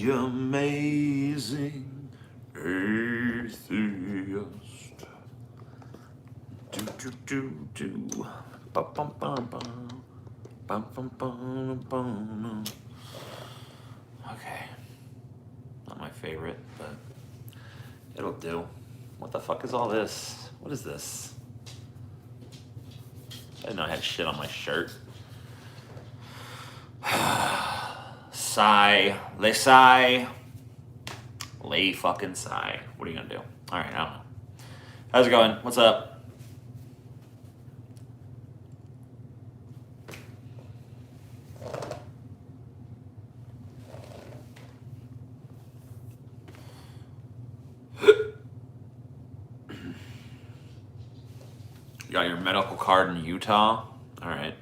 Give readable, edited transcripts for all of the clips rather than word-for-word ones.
the amazing atheist. Do do do do. Bum bum bum bum. Bum bum bum bum. Okay. Not my favorite, but it'll do. What the fuck is all this? What is this? I didn't know I had shit on my shirt. Sigh. Lay sigh. Lay fucking sigh. What are you gonna do? Alright, I don't know. How's it going? What's up? You got your medical card in Utah? Alright.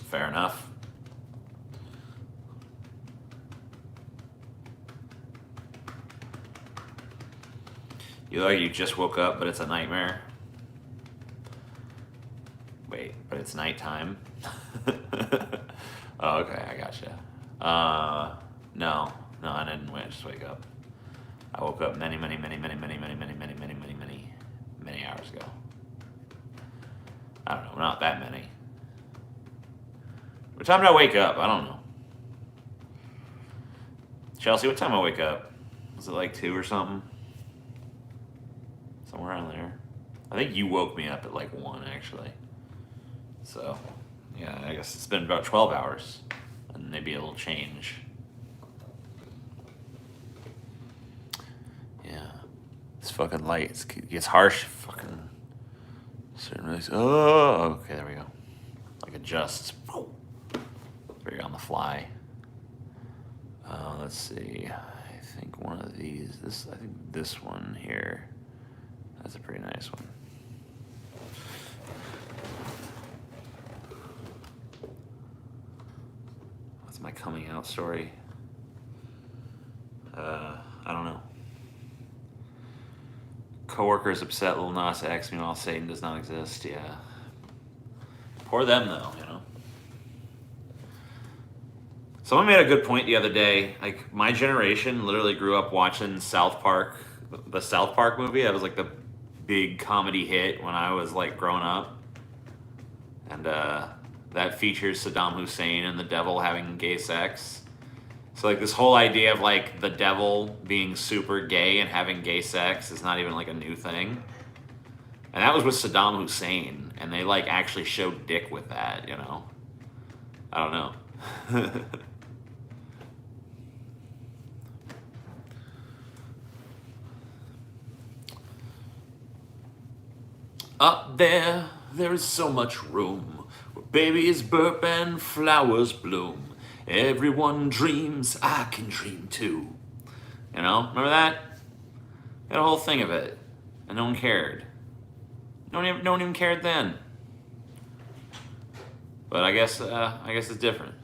Fair enough. You look like you just woke up, but it's a nightmare. Wait, but it's nighttime? Oh, okay, I gotcha. No, I didn't just wake up. I woke up many hours ago. I don't know, not that many. What time did I wake up? I don't know. Chelsea, what time did I wake up? Was it like 2 or something? Somewhere around there. I think you woke me up at like 1, actually. So, yeah, I guess it's been about 12 hours. And maybe a little change. Yeah. It's fucking light. It gets harsh. Fucking. Oh, okay, there we go. Like adjusts. Very on the fly. Let's see. I think one of these. I think this one here. That's a pretty nice one. What's my coming out story? I don't know. Coworkers upset Lil Nas X, meanwhile Satan does not exist. Yeah. Poor them, though, you know. Someone made a good point the other day. Like, my generation literally grew up watching South Park, the South Park movie. That was like the big comedy hit when I was like growing up. And that features Saddam Hussein and the devil having gay sex. So like this whole idea of like the devil being super gay and having gay sex is not even like a new thing. And that was with Saddam Hussein, and they like actually showed dick with that, you know. I don't know. Up there, there is so much room where babies burp and flowers bloom. Everyone dreams, I can dream too. You know, remember that? Had a whole thing of it, and no one cared. No one even cared then. But I guess it's different.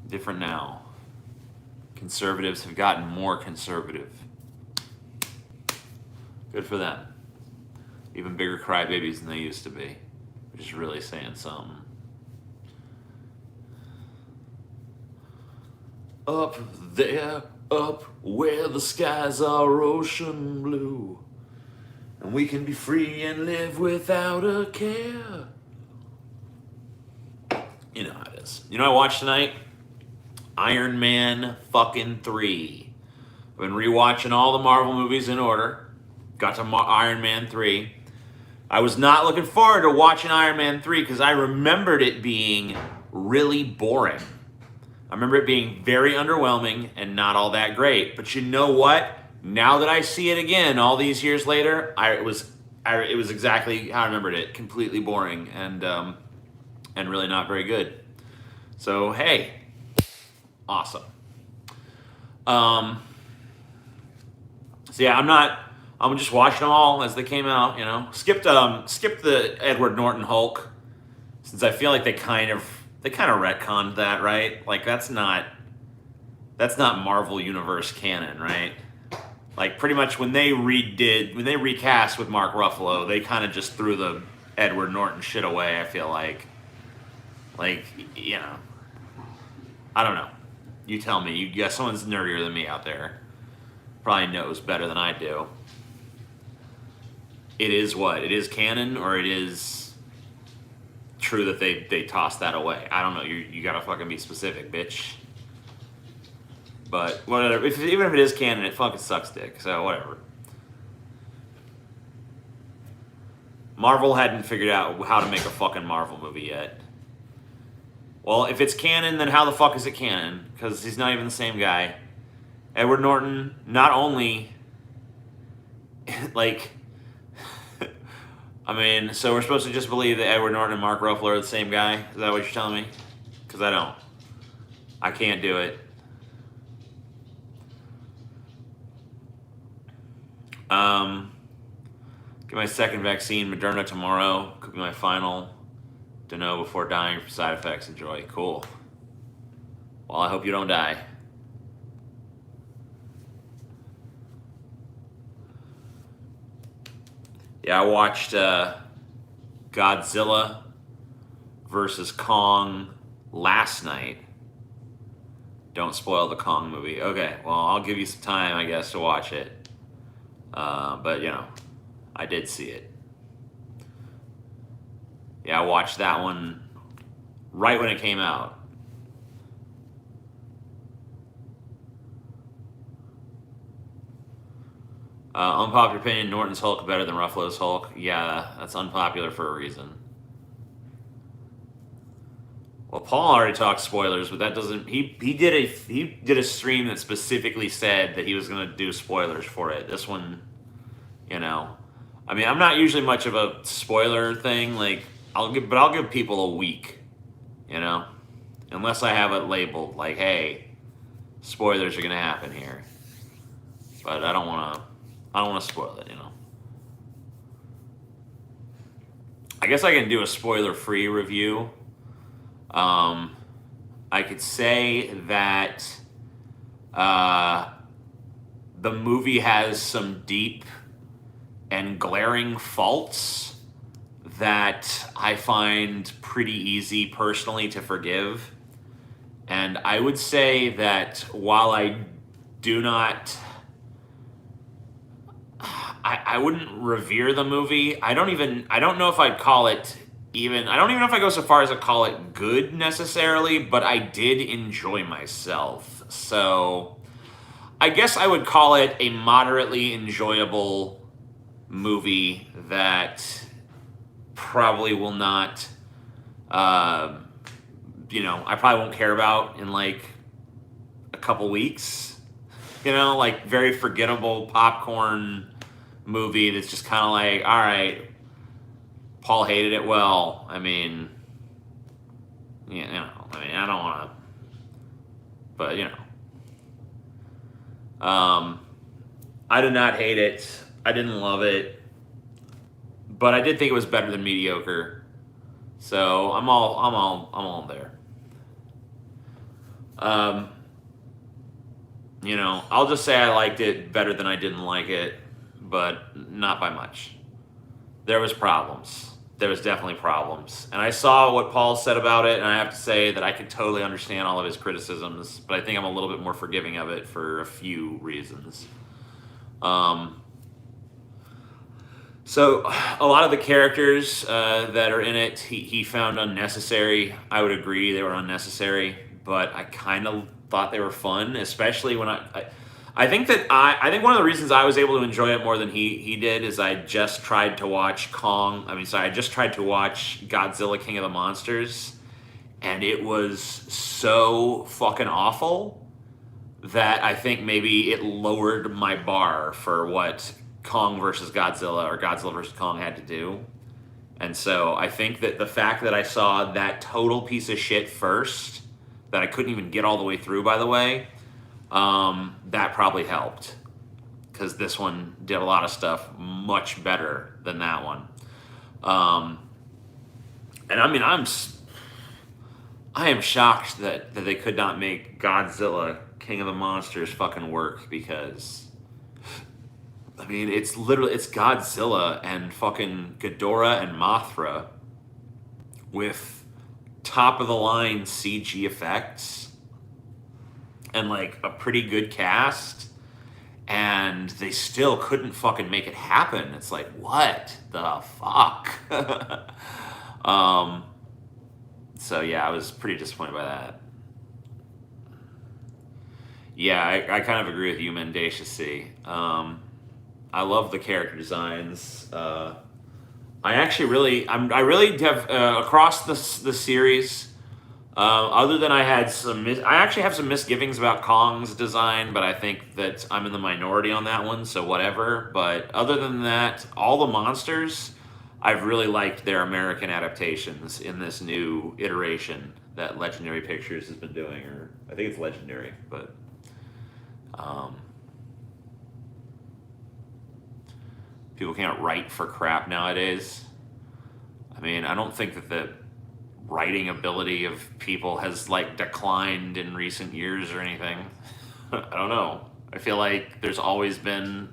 Different now. Conservatives have gotten more conservative. Good for them. Even bigger crybabies than they used to be, which is really saying something. Up there, up where the skies are ocean blue, and we can be free and live without a care. You know how it is. You know what I watched tonight? Iron Man fucking 3. I've been rewatching all the Marvel movies in order. Got to Iron Man 3. I was not looking forward to watching Iron Man 3 because I remembered it being really boring. I remember it being very underwhelming and not all that great. But you know what? Now that I see it again, all these years later, it was exactly how I remembered it. Completely boring and really not very good. So hey, awesome. So yeah, I'm just watching them all as they came out. You know, skipped the Edward Norton Hulk since I feel like they kind of retconned that, right? Like that's not Marvel Universe canon, right? Like pretty much when they recast with Mark Ruffalo, they kind of just threw the Edward Norton shit away. I feel like you know, I don't know. You tell me. You guess someone's nerdier than me out there. Probably knows better than I do. It is what? It is canon, or it is true that they tossed that away? I don't know. You gotta fucking be specific, bitch. But whatever. Even if it is canon, it fucking sucks dick. So whatever. Marvel hadn't figured out how to make a fucking Marvel movie yet. Well, if it's canon, then how the fuck is it canon? Because he's not even the same guy. Edward Norton, not only, like, I mean, so we're supposed to just believe that Edward Norton and Mark Ruffalo are the same guy? Is that what you're telling me? Because I don't. I can't do it. Get my second vaccine, Moderna, tomorrow. Could be my final. To know before dying from side effects. Enjoy. Cool. Well, I hope you don't die. Yeah, I watched Godzilla versus Kong last night. Don't spoil the Kong movie. Okay, well, I'll give you some time, I guess, to watch it. But, you know, I did see it. Yeah, I watched that one right when it came out. Unpopular opinion, Norton's Hulk better than Ruffalo's Hulk. Yeah, that's unpopular for a reason. Well, Paul already talked spoilers, but that doesn't... He did a stream that specifically said that he was going to do spoilers for it. This one, you know... I mean, I'm not usually much of a spoiler thing, like... I'll give people a week, you know, unless I have it labeled like, hey, spoilers are gonna happen here. But I don't want to spoil it, you know. I guess I can do a spoiler-free review. I could say that the movie has some deep and glaring faults that I find pretty easy personally to forgive. And I would say that while I do not... I wouldn't revere the movie. I don't know if I'd call it even... I don't even know if I go so far as to call it good necessarily, but I did enjoy myself. So I guess I would call it a moderately enjoyable movie that... probably will not, you know, I probably won't care about in like a couple weeks, you know, like very forgettable popcorn movie that's just kind of like, all right, Paul hated it. Well, I mean, you know, I don't want to, but you know, I did not hate it. I didn't love it. But I did think it was better than mediocre, so I'm all there. You know, I'll just say I liked it better than I didn't like it, but not by much. There was problems. There was definitely problems, and I saw what Paul said about it, and I have to say that I could totally understand all of his criticisms, but I think I'm a little bit more forgiving of it for a few reasons. So a lot of the characters that are in it, he found unnecessary. I would agree they were unnecessary, but I kind of thought they were fun, especially when I think one of the reasons I was able to enjoy it more than he did is I just tried to watch I just tried to watch Godzilla King of the Monsters, and it was so fucking awful that I think maybe it lowered my bar for what Kong versus Godzilla or Godzilla versus Kong had to do. And so I think that the fact that I saw that total piece of shit first, that I couldn't even get all the way through, by the way, that probably helped. Because this one did a lot of stuff much better than that one. And I mean, I am shocked that they could not make Godzilla King of the Monsters fucking work, because I mean, it's Godzilla and fucking Ghidorah and Mothra with top of the line CG effects. and like a pretty good cast, and they still couldn't fucking make it happen. It's like, what the fuck? um, so yeah, I was pretty disappointed by that. Yeah, I kind of agree with you, Mendacious C. I love the character designs. I really have across the series. Other than I had I actually have some misgivings about Kong's design, but I think that I'm in the minority on that one, so whatever. But other than that, all the monsters, I've really liked their American adaptations in this new iteration that Legendary Pictures has been doing, or I think it's Legendary, but people can't write for crap nowadays. I mean, I don't think that the writing ability of people has like declined in recent years or anything. I don't know. I feel like there's always been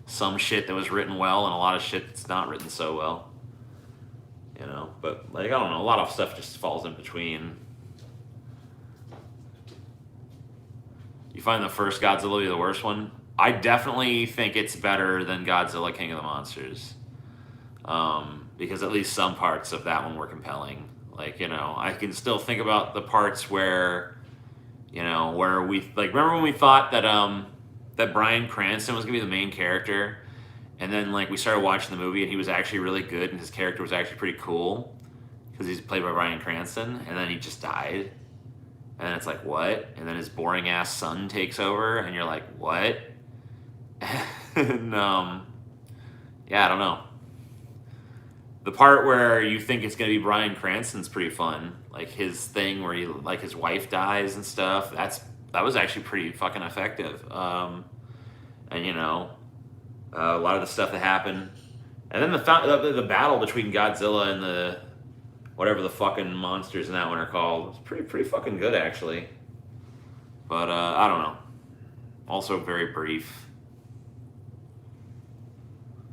some shit that was written well and a lot of shit that's not written so well. You know, but like, I don't know, a lot of stuff just falls in between. You find the first Godzilla to be the worst one? I definitely think it's better than Godzilla King of the Monsters. Because at least some parts of that one were compelling. Like, you know, I can still think about the parts where, you know, where we, like, remember when we thought that, that Bryan Cranston was gonna be the main character? And then, like, we started watching the movie and he was actually really good and his character was actually pretty cool because he's played by Bryan Cranston, and then he just died. And it's like, what? And then his boring ass son takes over and you're like, what? And, yeah, I don't know. The part where you think it's gonna be Bryan Cranston's pretty fun, like his thing where he, like, his wife dies and stuff. That was actually pretty fucking effective. And you know, a lot of the stuff that happened, and then the battle between Godzilla and the whatever the fucking monsters in that one are called was pretty fucking good actually. But I don't know. Also very brief.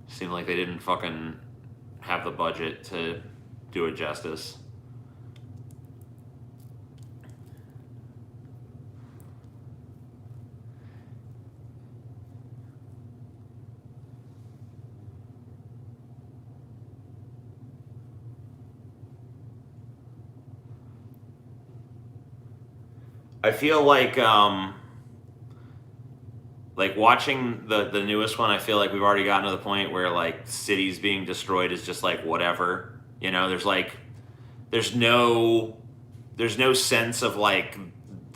Seemed like they didn't fucking have the budget to do it justice. I feel like watching the newest one, I feel like we've already gotten to the point where like cities being destroyed is just like whatever. You know, there's no sense of like,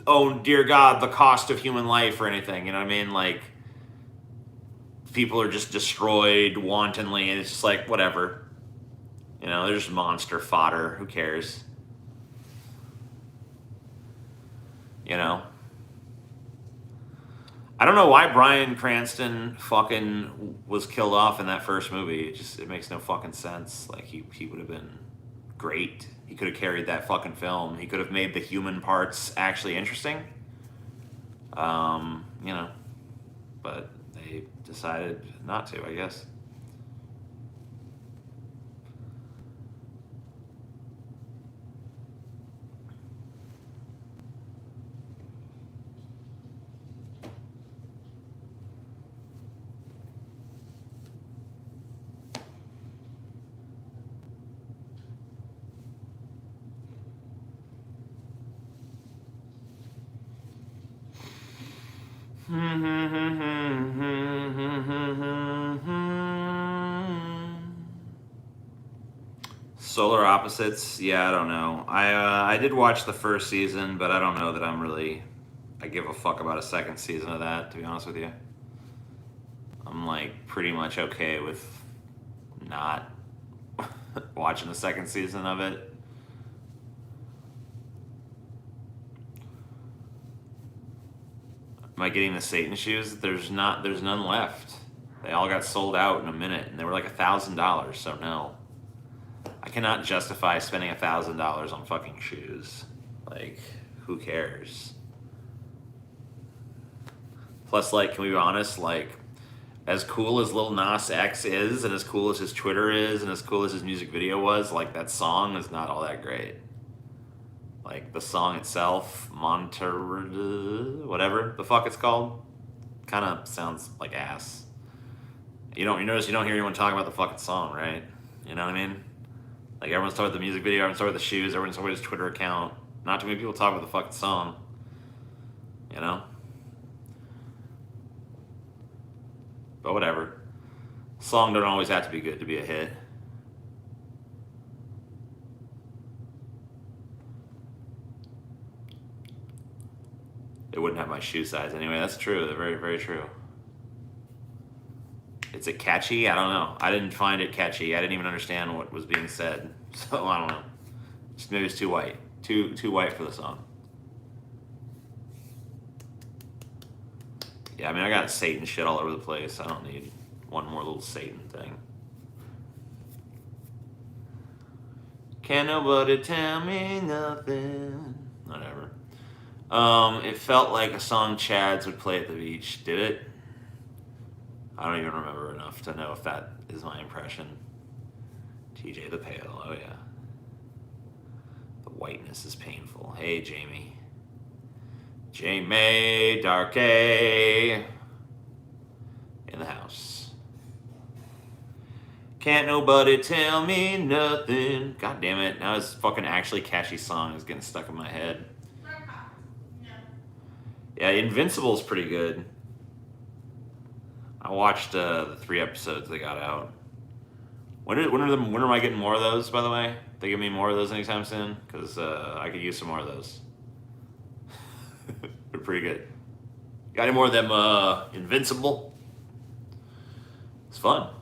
oh dear God, the cost of human life or anything. You know what I mean? Like, people are just destroyed wantonly, and it's just like whatever. You know, they're just monster fodder. Who cares? You know? I don't know why Bryan Cranston fucking was killed off in that first movie. It makes no fucking sense. Like, he would have been great. He could have carried that fucking film. He could have made the human parts actually interesting. You know, but they decided not to, I guess. Solar Opposites, yeah, I don't know. I did watch the first season, but I don't know that I give a fuck about a second season of that, to be honest with you. I'm like pretty much okay with not watching the second season of it. Am I getting the Satan shoes? There's none left. They all got sold out in a minute, and they were like $1,000. So no, I cannot justify spending $1,000 on fucking shoes. Like, who cares? Plus, like, can we be honest? Like, as cool as Lil Nas X is, and as cool as his Twitter is, and as cool as his music video was, like, that song is not all that great. Like the song itself, whatever the fuck it's called, kind of sounds like ass. You notice you don't hear anyone talking about the fucking song, right? You know what I mean? Like everyone's talking about the music video, everyone's talking about the shoes, everyone's talking about his Twitter account. Not too many people talk about the fucking song. You know? But whatever. Song don't always have to be good to be a hit. It wouldn't have my shoe size anyway. That's true. They're very, very true. Is it catchy? I don't know. I didn't find it catchy. I didn't even understand what was being said. So I don't know. Just maybe it's too white. Too white for the song. Yeah, I mean, I got Satan shit all over the place. I don't need one more little Satan thing. Can't nobody tell me nothing. Whatever. It felt like a song Chads would play at the beach. Did it? I don't even remember enough to know if that is my impression. TJ the Pale, oh yeah. The whiteness is painful. Hey, Jamie. Jamie Darkay in the house. Can't nobody tell me nothing. God damn it. Now this fucking actually catchy song is getting stuck in my head. Yeah, Invincible is pretty good. I watched the 3 episodes they got out. When am I getting more of those, by the way? They give me more of those anytime soon? Because I could use some more of those. They're pretty good. Got any more of them Invincible? It's fun.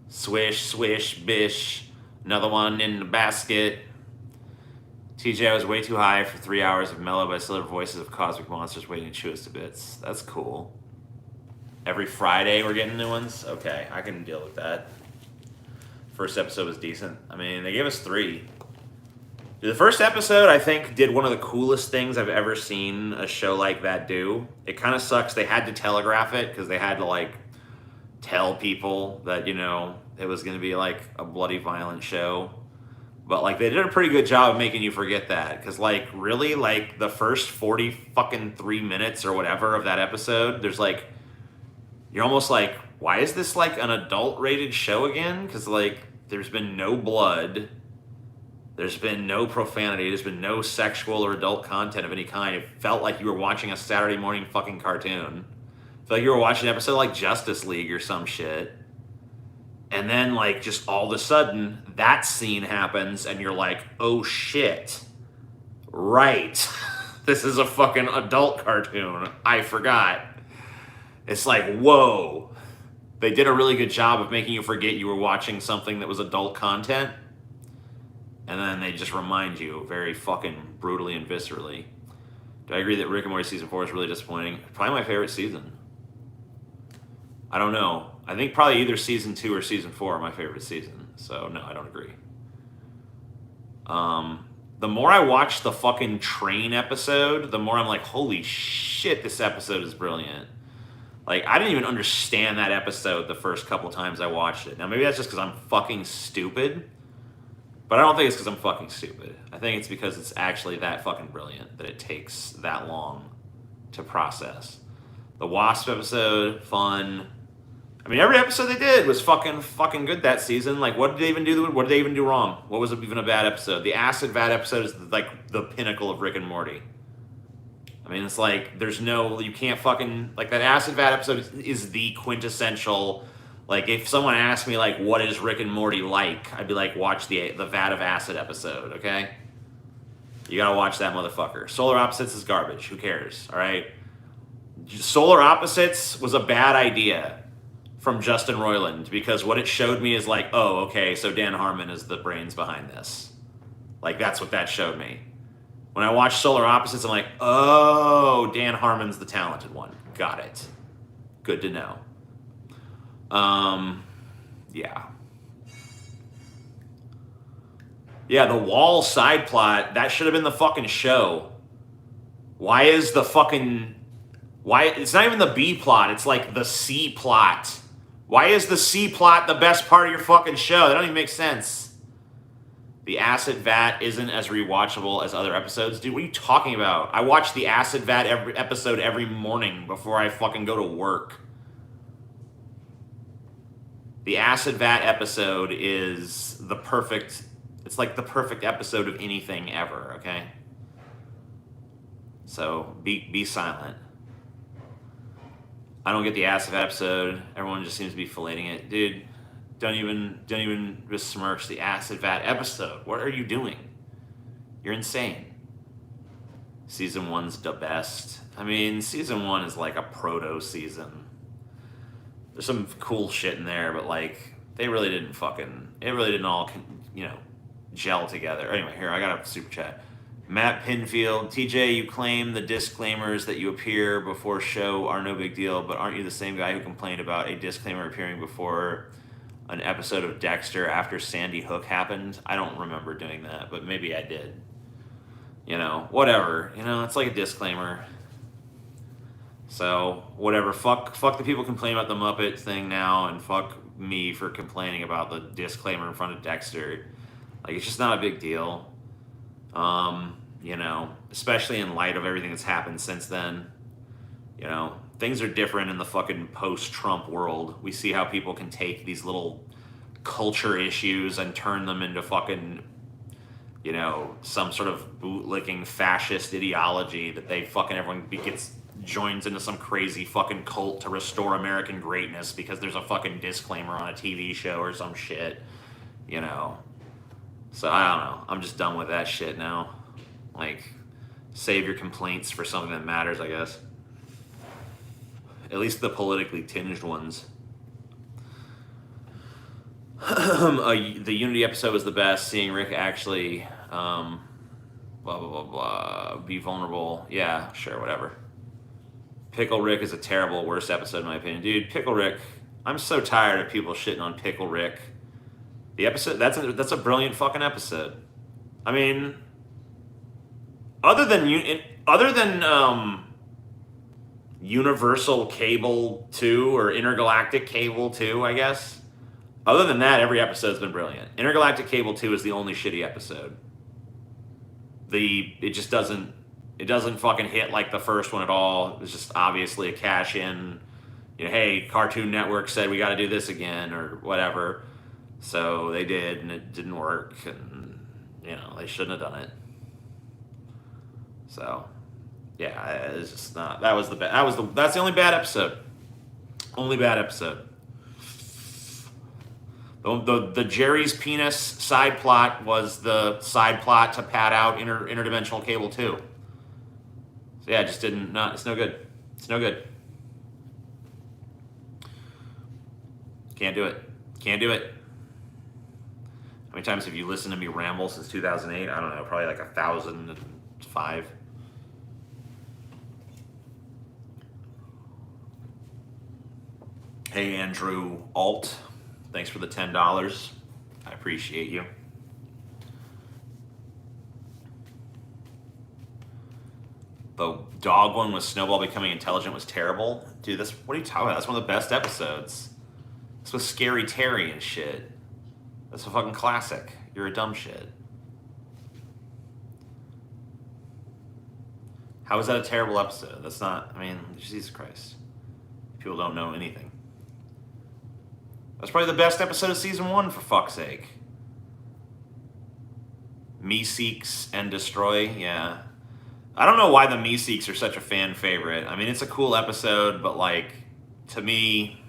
Swish, swish, bish. Another one in the basket. TJ, I was way too high for 3 hours of mellow but still voices of cosmic monsters waiting to chew us to bits. That's cool. Every Friday we're getting new ones? Okay, I can deal with that. First episode was decent. I mean, they gave us 3. The first episode, I think, did one of the coolest things I've ever seen a show like that do. It kind of sucks. They had to telegraph it because they had to, like, tell people that, you know, it was going to be, like, a bloody, violent show. But, like, they did a pretty good job of making you forget that. Because, like, really, like, the first 3 minutes or whatever of that episode, there's, like, you're almost like, why is this, like, an adult-rated show again? Because, like, there's been no blood. There's been no profanity. There's been no sexual or adult content of any kind. It felt like you were watching a Saturday morning fucking cartoon. It felt like you were watching an episode like Justice League or some shit. And then, like, just all of a sudden, that scene happens, and you're like, oh, shit. Right. This is a fucking adult cartoon. I forgot. It's like, whoa. They did a really good job of making you forget you were watching something that was adult content. And then they just remind you very fucking brutally and viscerally. Do I agree that Rick and Morty Season 4 is really disappointing? Probably my favorite season. I don't know. I think probably either Season 2 or Season 4 are my favorite season. So, no, I don't agree. The more I watch the fucking train episode, the more I'm like, holy shit, this episode is brilliant. Like, I didn't even understand that episode the first couple times I watched it. Now, maybe that's just because I'm fucking stupid. But I don't think it's because I'm fucking stupid. I think it's because it's actually that fucking brilliant that it takes that long to process. The Wasp episode, fun. I mean, every episode they did was fucking good that season. Like, what did they even do? What did they even do wrong? What was even a bad episode? The Acid Vat episode is like the pinnacle of Rick and Morty. I mean, it's like there's no, you can't fucking, like, that Acid Vat episode is the quintessential. Like, if someone asked me, like, what is Rick and Morty like, I'd be like, watch the Vat of Acid episode, okay? You gotta watch that motherfucker. Solar Opposites is garbage. Who cares, all right? Solar Opposites was a bad idea from Justin Roiland because what it showed me is like, oh, okay, so Dan Harmon is the brains behind this. Like, that's what that showed me. When I watched Solar Opposites, I'm like, oh, Dan Harmon's the talented one. Got it. Good to know. Yeah. Yeah, the Wall side plot, that should have been the fucking show. Why is the fucking... Why? It's not even the B plot, it's like the C plot. Why is the C plot the best part of your fucking show? That don't even make sense. The acid vat isn't as rewatchable as other episodes. Dude, what are you talking about? I watch the acid vat episode every morning before I fucking go to work. The acid vat episode is the perfect, it's like the perfect episode of anything ever, okay? So be silent. I don't get the acid vat episode. Everyone just seems to be filleting it. Dude, don't even besmirch the acid vat episode. What are you doing? You're insane. Season 1's the best. I mean, season 1 is like a proto season. There's some cool shit in there, but like it really didn't all, gel together. Anyway, here I got a super chat. Matt Pinfield, TJ, you claim the disclaimers that you appear before show are no big deal, but aren't you the same guy who complained about a disclaimer appearing before an episode of Dexter after Sandy Hook happened? I don't remember doing that, but maybe I did. Whatever. It's like a disclaimer. So, whatever. Fuck the people complaining about the Muppet thing now, and fuck me for complaining about the disclaimer in front of Dexter. Like, it's just not a big deal. Especially in light of everything that's happened since then. Things are different in the fucking post-Trump world. We see how people can take these little culture issues and turn them into fucking, some sort of bootlicking fascist ideology that they fucking everyone joins into some crazy fucking cult to restore American greatness because there's a fucking disclaimer on a TV show or some shit, So I don't know. I'm just done with that shit now. Like, save your complaints for something that matters, I guess. At least the politically tinged ones. The Unity episode was the best. Seeing Rick actually, blah, blah, blah, blah, be vulnerable. Yeah, sure, whatever. Pickle Rick is a terrible, worst episode in my opinion. Dude, Pickle Rick, I'm so tired of people shitting on Pickle Rick. The episode, that's a brilliant fucking episode. I mean, other than Universal Cable 2 or Intergalactic Cable 2, I guess. Other than that, every episode's been brilliant. Intergalactic Cable 2 is the only shitty episode. It doesn't fucking hit like the first one at all. It's just obviously a cash in. Hey, Cartoon Network said we got to do this again or whatever. So they did, and it didn't work, and they shouldn't have done it. So, yeah, it's just not. That's the only bad episode. Only bad episode. The Jerry's penis side plot was the side plot to pad out interdimensional cable 2. So yeah, it just it's no good. It's no good. Can't do it. Can't do it. How many times have you listened to me ramble since 2008? I don't know, probably like 1,005. Hey, Andrew Alt, thanks for the $10. I appreciate you. The dog one with Snowball becoming intelligent was terrible. Dude, what are you talking about? That's one of the best episodes. This was Scary Terry and shit. That's a fucking classic. You're a dumb shit. How is that a terrible episode? That's not, Jesus Christ. People don't know anything. That's probably the best episode of season 1, for fuck's sake. Meeseeks and Destroy, yeah. I don't know why the Meeseeks are such a fan favorite. It's a cool episode, but to me,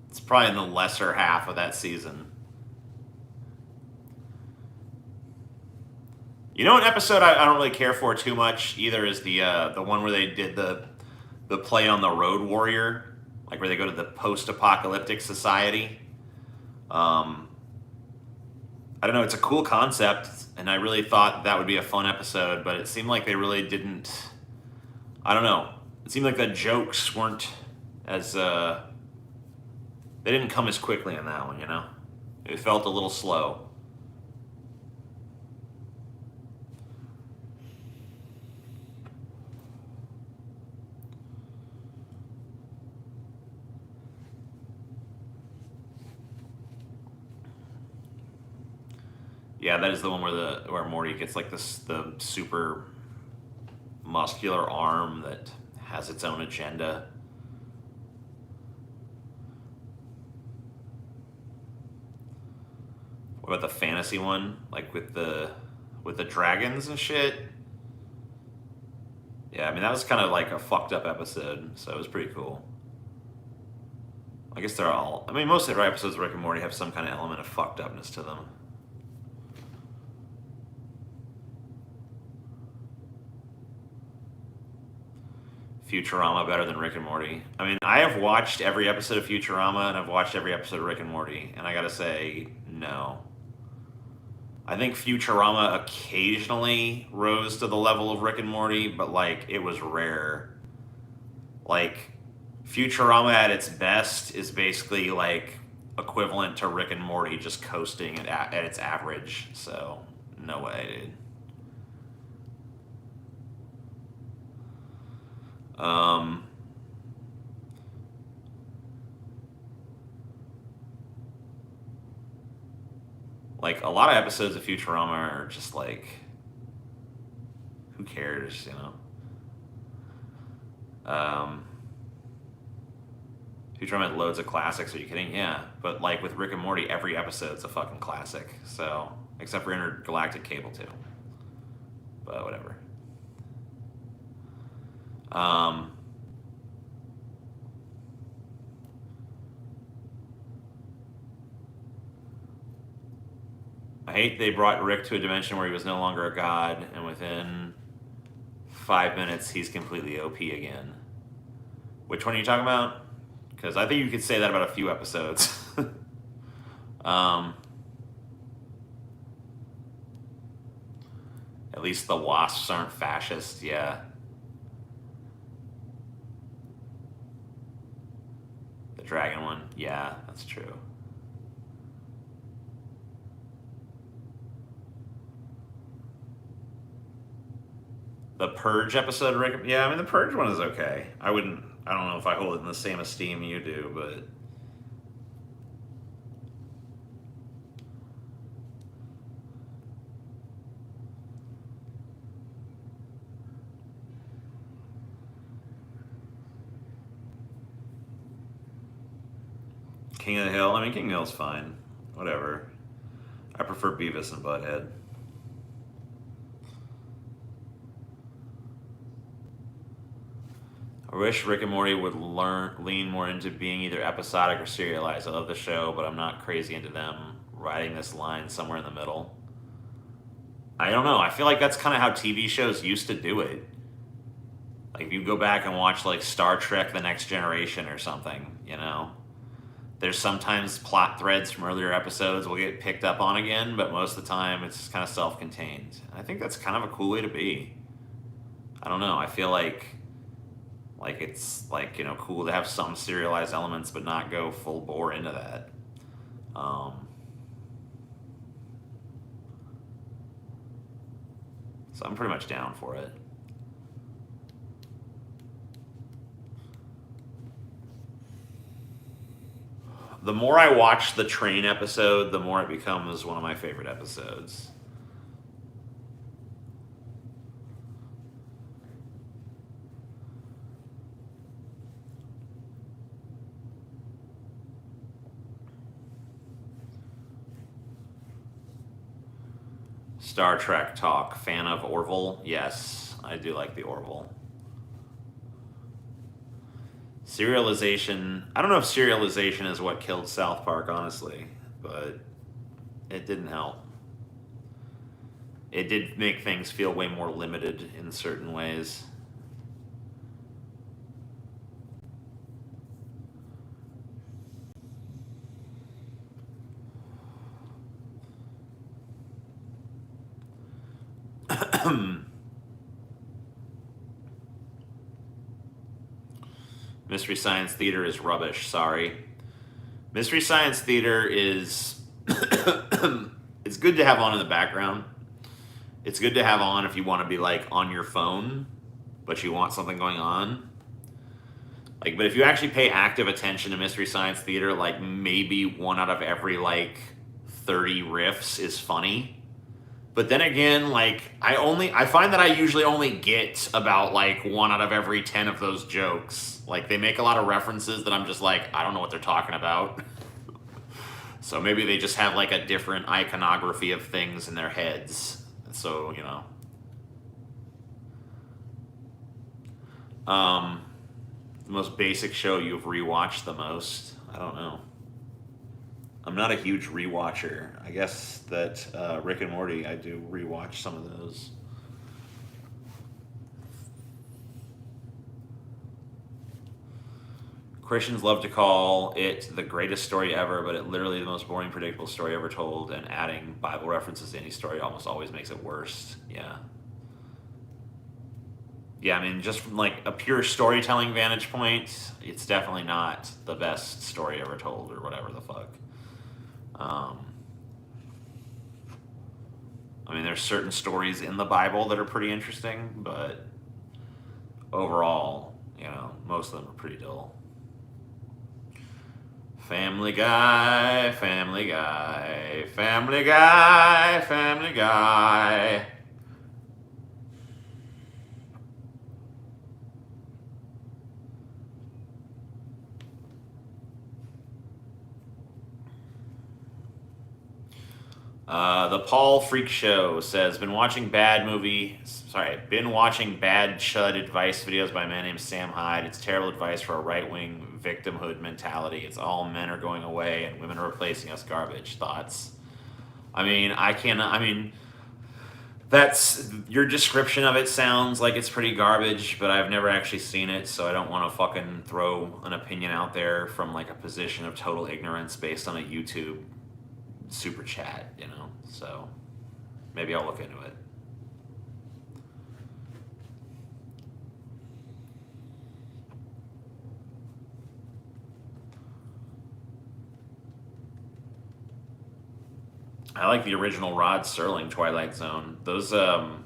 it's probably in the lesser half of that season. An episode I don't really care for too much either is the one where they did the play on the Road Warrior, like where they go to the post-apocalyptic society. I don't know, it's a cool concept, and I really thought that would be a fun episode, but it seemed like they really didn't, I don't know, it seemed like the jokes weren't as, they didn't come as quickly in that one, It felt a little slow. Yeah, that is the one where Morty gets like the super muscular arm that has its own agenda. What about the fantasy one, like with the dragons and shit? Yeah, I mean that was kind of like a fucked up episode, so it was pretty cool. I guess they're all. I mean, most of the episodes of Rick and Morty have some kind of element of fucked upness to them. Futurama better than Rick and Morty. I mean, I have watched every episode of Futurama and I've watched every episode of Rick and Morty, and I gotta say, no. I think Futurama occasionally rose to the level of Rick and Morty, but like it was rare. Like Futurama at its best is basically like equivalent to Rick and Morty just coasting at its average. So no way, dude. Like a lot of episodes of Futurama are just like, who cares, you know? Futurama had loads of classics. Are you kidding? Yeah, but like with Rick and Morty, every episode's a fucking classic. So except for Intergalactic Cable too. But whatever. I hate they brought Rick to a dimension where he was no longer a god, and within 5 minutes he's completely OP again. Which one are you talking about? Because I think you could say that about a few episodes. At least the wasps aren't fascist, yeah. The dragon one, yeah, that's true. The Purge episode, Rick. Yeah, I mean the Purge one is okay. I don't know if I hold it in the same esteem you do, but King of the Hill. I mean, King of the Hill's fine. Whatever. I prefer Beavis and Butthead. I wish Rick and Morty would lean more into being either episodic or serialized. I love the show, but I'm not crazy into them riding this line somewhere in the middle. I don't know. I feel like that's kind of how TV shows used to do it. Like if you go back and watch like Star Trek The Next Generation or something, you know? There's sometimes plot threads from earlier episodes will get picked up on again, but most of the time it's just kind of self-contained. I think that's kind of a cool way to be. I don't know. I feel like it's like, you know, cool to have some serialized elements but not go full bore into that. So I'm pretty much down for it. The more I watch the train episode, the more it becomes one of my favorite episodes. Star Trek talk. Fan of Orville? Yes, I do like the Orville. Serialization. I don't know if serialization is what killed South Park, honestly, but it didn't help. It did make things feel way more limited in certain ways. Mystery Science Theater is rubbish, sorry. Mystery Science Theater is... it's good to have on in the background. It's good to have on if you want to be, like, on your phone, but you want something going on. Like, but if you actually pay active attention to Mystery Science Theater, like, maybe one out of every, like, 30 riffs is funny. But then again, like I find that I usually only get about like 1 out of every 10 of those jokes. Like they make a lot of references that I'm just like, I don't know what they're talking about. So maybe they just have like a different iconography of things in their heads. So, the most basic show you've rewatched the most. I don't know. I'm not a huge rewatcher. I guess that Rick and Morty, I do rewatch some of those. Christians love to call it the greatest story ever, but it literally the most boring, predictable story ever told, and adding Bible references to any story almost always makes it worse. Yeah. Yeah, I mean, just from like a pure storytelling vantage point, it's definitely not the best story ever told or whatever the fuck. Um, I mean, there's certain stories in the Bible that are pretty interesting, but overall, most of them are pretty dull. Family Guy, Family Guy, Family Guy, Family Guy. The Paul Freak Show says, been watching bad chud advice videos by a man named Sam Hyde. It's terrible advice for a right-wing victimhood mentality. It's all men are going away and women are replacing us. Garbage. Thoughts? That's your description of it sounds like it's pretty garbage, but I've never actually seen it, so I don't want to fucking throw an opinion out there from like a position of total ignorance based on a YouTube super chat, so maybe I'll look into it. I like the original Rod Serling Twilight Zone. Those the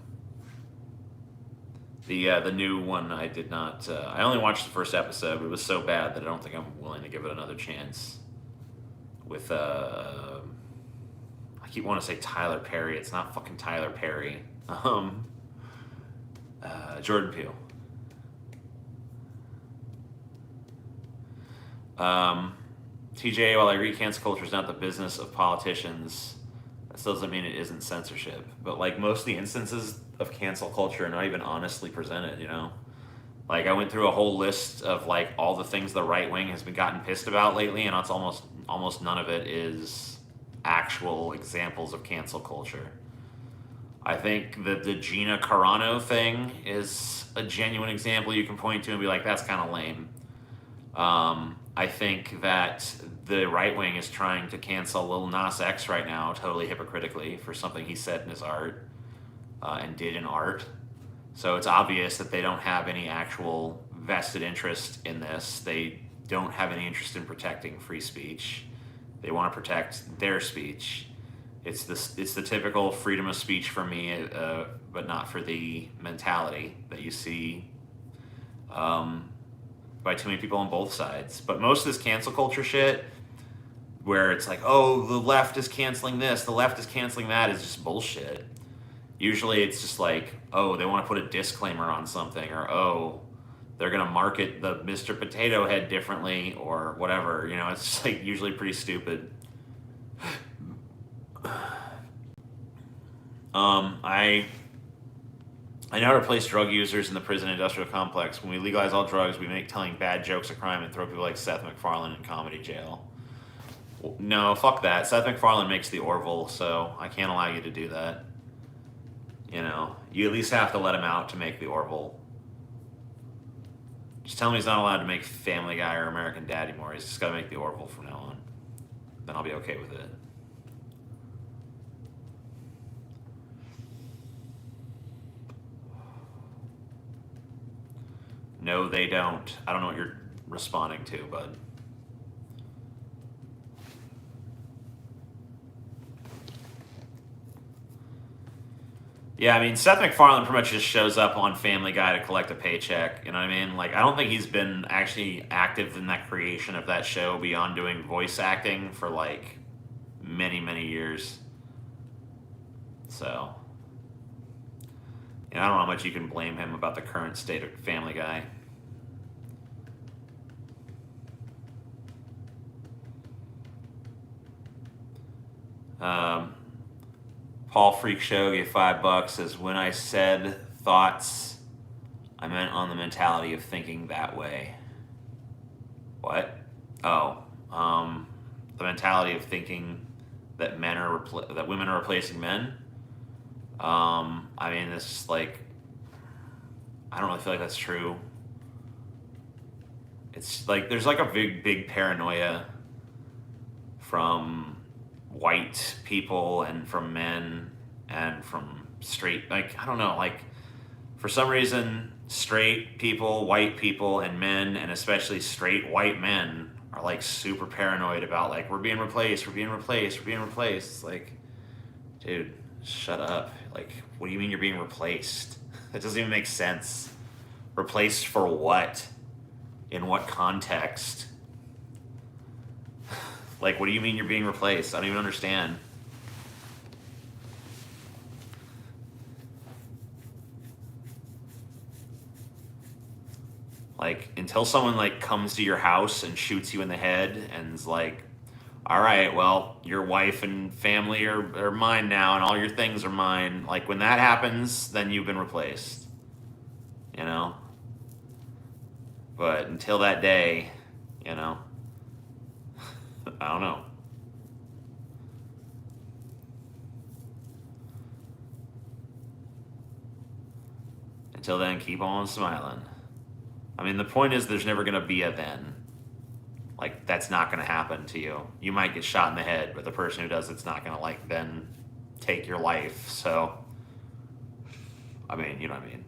new one I did not. I only watched the first episode, but it was so bad that I don't think I'm willing to give it another chance. With I keep wanting to say Tyler Perry. It's not fucking Tyler Perry. Jordan Peele. TJ, while I agree cancel culture is not the business of politicians, that still doesn't mean it isn't censorship. But like most of the instances of cancel culture are not even honestly presented, Like I went through a whole list of like all the things the right wing has been gotten pissed about lately, and it's almost none of it is actual examples of cancel culture. I think that the Gina Carano thing is a genuine example you can point to and be like, that's kind of lame. I think that the right wing is trying to cancel Lil Nas X right now, totally hypocritically, for something he said in his art and did in art. So it's obvious that they don't have any actual vested interest in this. They don't have any interest in protecting free speech. They want to protect their speech. It's the typical freedom of speech for me, but not for the mentality that you see by too many people on both sides. But most of this cancel culture shit, where it's like, oh, the left is canceling this, the left is canceling that, is just bullshit. Usually it's just like, oh, they want to put a disclaimer on something, or oh, they're going to market the Mr. Potato Head differently, or whatever. It's just like usually pretty stupid. I know how to replace drug users in the prison industrial complex. When we legalize all drugs, we make telling bad jokes a crime and throw people like Seth MacFarlane in comedy jail. No, fuck that. Seth MacFarlane makes the Orville, so I can't allow you to do that. You at least have to let him out to make the Orville. Just tell him he's not allowed to make Family Guy or American Dad anymore. He's just got to make the Orville from now on. Then I'll be okay with it. No, they don't. I don't know what you're responding to, bud. Yeah, I mean, Seth MacFarlane pretty much just shows up on Family Guy to collect a paycheck. You know what I mean? Like, I don't think he's been actually active in that creation of that show beyond doing voice acting for, like, many, many years. So, I don't know how much you can blame him about the current state of Family Guy. Paul Freak Show gave $5. Says, when I said thoughts, I meant on the mentality of thinking that way. What? Oh, the mentality of thinking that that women are replacing men. I mean, it's like, I don't really feel like that's true. It's like there's like a big paranoia from white people and from men and from straight, like, I don't know, like, for some reason straight people, white people, and men, and especially straight white men, are like super paranoid about, like, we're being replaced. It's like, dude, shut up. Like, what do you mean you're being replaced? That doesn't even make sense. Replaced for what? In what context? Like, what do you mean you're being replaced? I don't even understand. Like, until someone, like, comes to your house and shoots you in the head and is like, all right, well, your wife and family are mine now and all your things are mine. Like, when that happens, then you've been replaced. You know? But until that day, I don't know. Until then, keep on smiling. I mean, the point is there's never going to be a then. Like, that's not going to happen to you. You might get shot in the head, but the person who does it's not going to, like, then take your life. So, I mean, you know what I mean.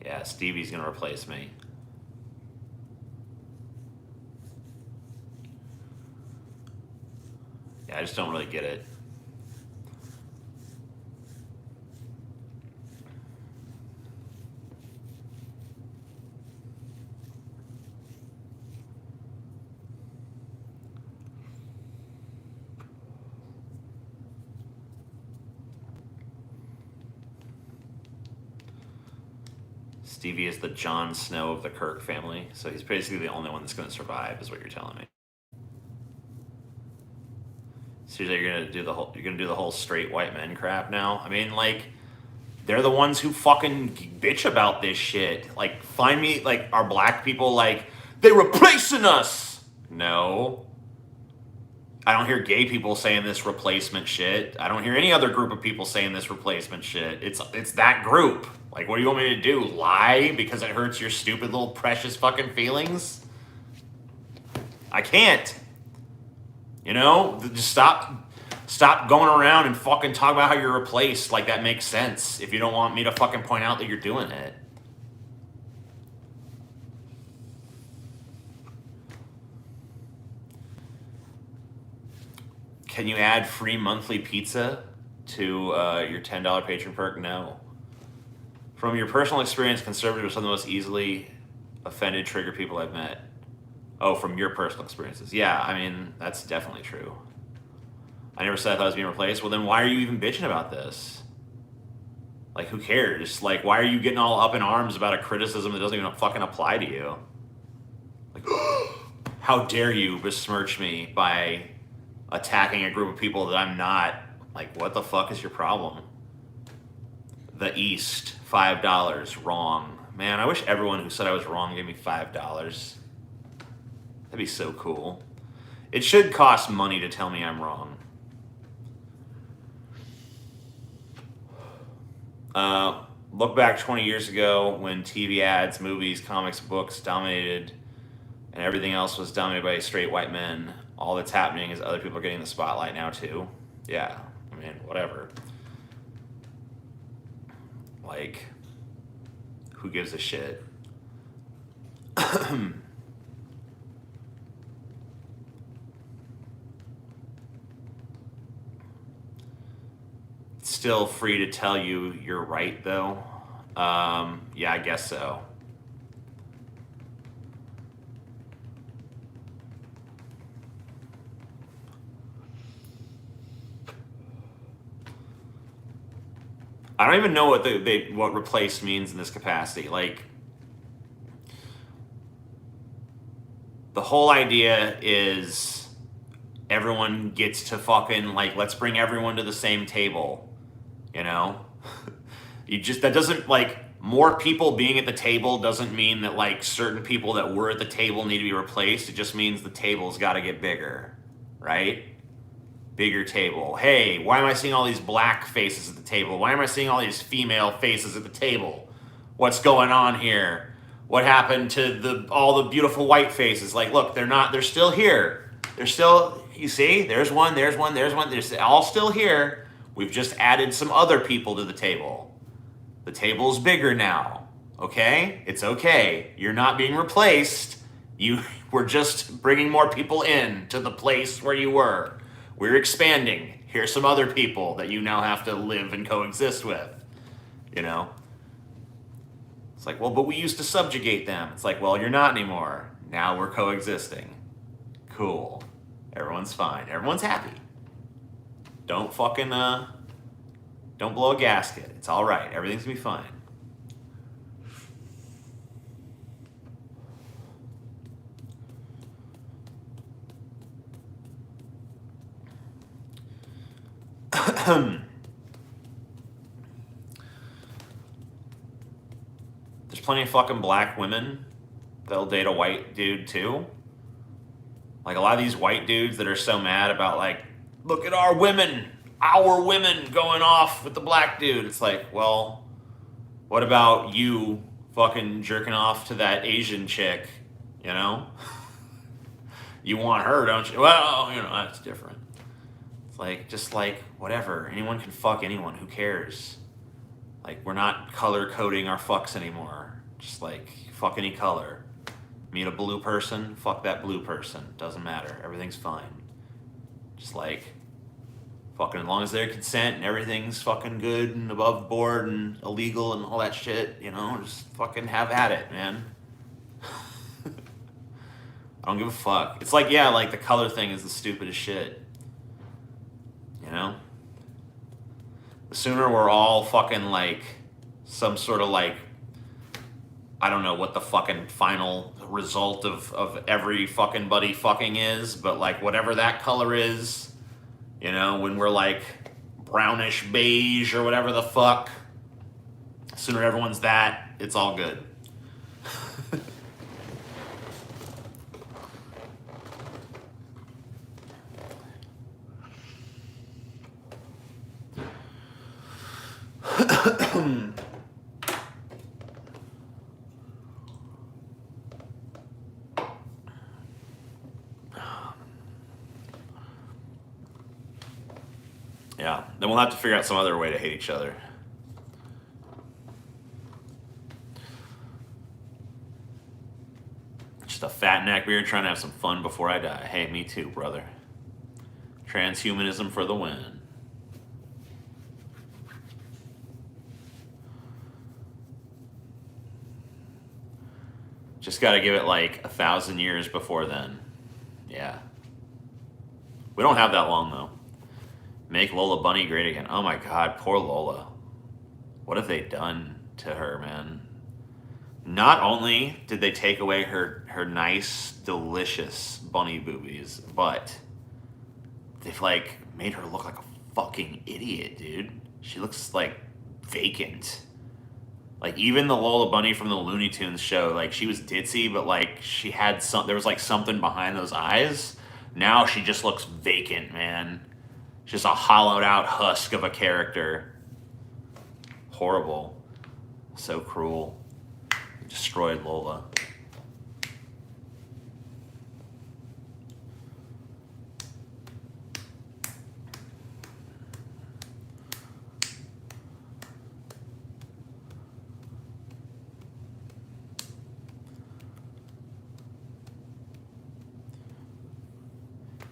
Yeah, Stevie's going to replace me. Yeah, I just don't really get it. Stevie is the Jon Snow of the Kirk family, so he's basically the only one that's going to survive, is what you're telling me. So you're going to do the whole straight white men crap now? I mean, like, they're the ones who fucking bitch about this shit. Like, find me, like, are black people like, they're replacing us? No. I don't hear gay people saying this replacement shit. I don't hear any other group of people saying this replacement shit. It's that group. Like, what do you want me to do? Lie because it hurts your stupid little precious fucking feelings? I can't. Just stop going around and fucking talk about how you're replaced like that makes sense if you don't want me to fucking point out that you're doing it. Can you add free monthly pizza to your $10 patron perk? No. From your personal experience, conservatives are some of the most easily offended trigger people I've met. Oh, from your personal experiences. Yeah, I mean, that's definitely true. I never said I thought I was being replaced. Well, then why are you even bitching about this? Like, who cares? Like, why are you getting all up in arms about a criticism that doesn't even fucking apply to you? Like, how dare you besmirch me by attacking a group of people that I'm not? Like, what the fuck is your problem? The East, $5, wrong. Man, I wish everyone who said I was wrong gave me $5. That'd be so cool. It should cost money to tell me I'm wrong. Look back 20 years ago when TV ads, movies, comics, books dominated and everything else was dominated by straight white men. All that's happening is other people are getting the spotlight now too. Yeah, I mean, whatever. Like, who gives a shit? still free to tell you you're right, though. Yeah, I guess so. I don't even know what what replace means in this capacity. Like, the whole idea is everyone gets to fucking, like, let's bring everyone to the same table, you know? That doesn't, like, more people being at the table doesn't mean that, like, certain people that were at the table need to be replaced. It just means the table's got to get bigger, right? Bigger table. Hey, why am I seeing all these black faces at the table? Why am I seeing all these female faces at the table? What's going on here? What happened to all the beautiful white faces? Like, look, they're still here. They're still, you see, there's one, they're all still here. We've just added some other people to the table. The table's bigger now, okay? It's okay. You're not being replaced. We're just bringing more people in to the place where you were. We're expanding. Here's some other people that you now have to live and coexist with, you know? It's like, well, but we used to subjugate them. It's like, well, you're not anymore. Now we're coexisting. Cool. Everyone's fine. Everyone's happy. Don't fucking, don't blow a gasket. It's all right. Everything's gonna be fine. There's plenty of fucking black women that'll date a white dude too. Like, a lot of these white dudes that are so mad about, like, look at our women going off with the black dude. It's like, well, what about you fucking jerking off to that Asian chick, you know? You want her, don't you? Well, you know, that's different. It's like, just like, whatever. Anyone can fuck anyone. Who cares? Like, we're not color coding our fucks anymore. Just like, fuck any color. Meet a blue person, fuck that blue person. Doesn't matter. Everything's fine. Just like, fucking, as long as there's consent and everything's fucking good and above board and illegal and all that shit, you know, just fucking have at it, man. I don't give a fuck. It's like, yeah, like, the color thing is the stupidest shit. You know? The sooner we're all fucking, like, some sort of, like, I don't know what the fucking final result of every fucking buddy fucking is, but, like, whatever that color is, you know, when we're, like, brownish beige or whatever the fuck, the sooner everyone's that, it's all good. Yeah, then we'll have to figure out some other way to hate each other. Just a fat neckbeard trying to have some fun before I die. Hey, me too, brother. Transhumanism for the win. Just got to give it like 1,000 years before then. Yeah. We don't have that long, though. Make Lola Bunny great again. Oh my God, poor Lola. What have they done to her, man? Not only did they take away her nice, delicious bunny boobies, but they've, like, made her look like a fucking idiot, dude. She looks, like, vacant. Like, even the Lola Bunny from the Looney Tunes show, like, she was ditzy, but, like, she had there was, like, something behind those eyes. Now she just looks vacant, man. Just a hollowed out husk of a character. Horrible. So cruel. Destroyed Lola.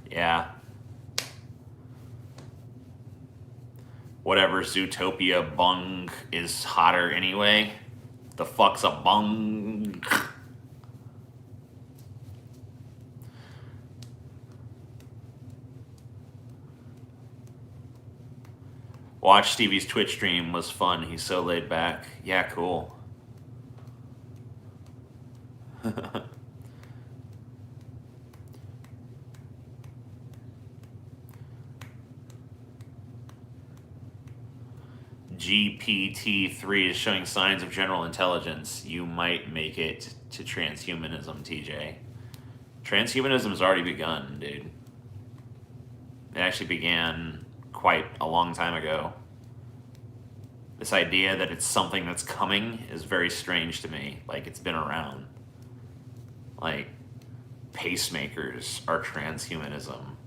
Yeah. whatever Zootopia bung is hotter anyway. The fuck's a bung? Watch Stevie's Twitch stream was fun. He's so laid back. Yeah, cool. GPT-3 is showing signs of general intelligence. You might make it to transhumanism, TJ. Transhumanism has already begun, dude. It actually began quite a long time ago. This idea that it's something that's coming is very strange to me. Like, it's been around. Like, pacemakers are transhumanism.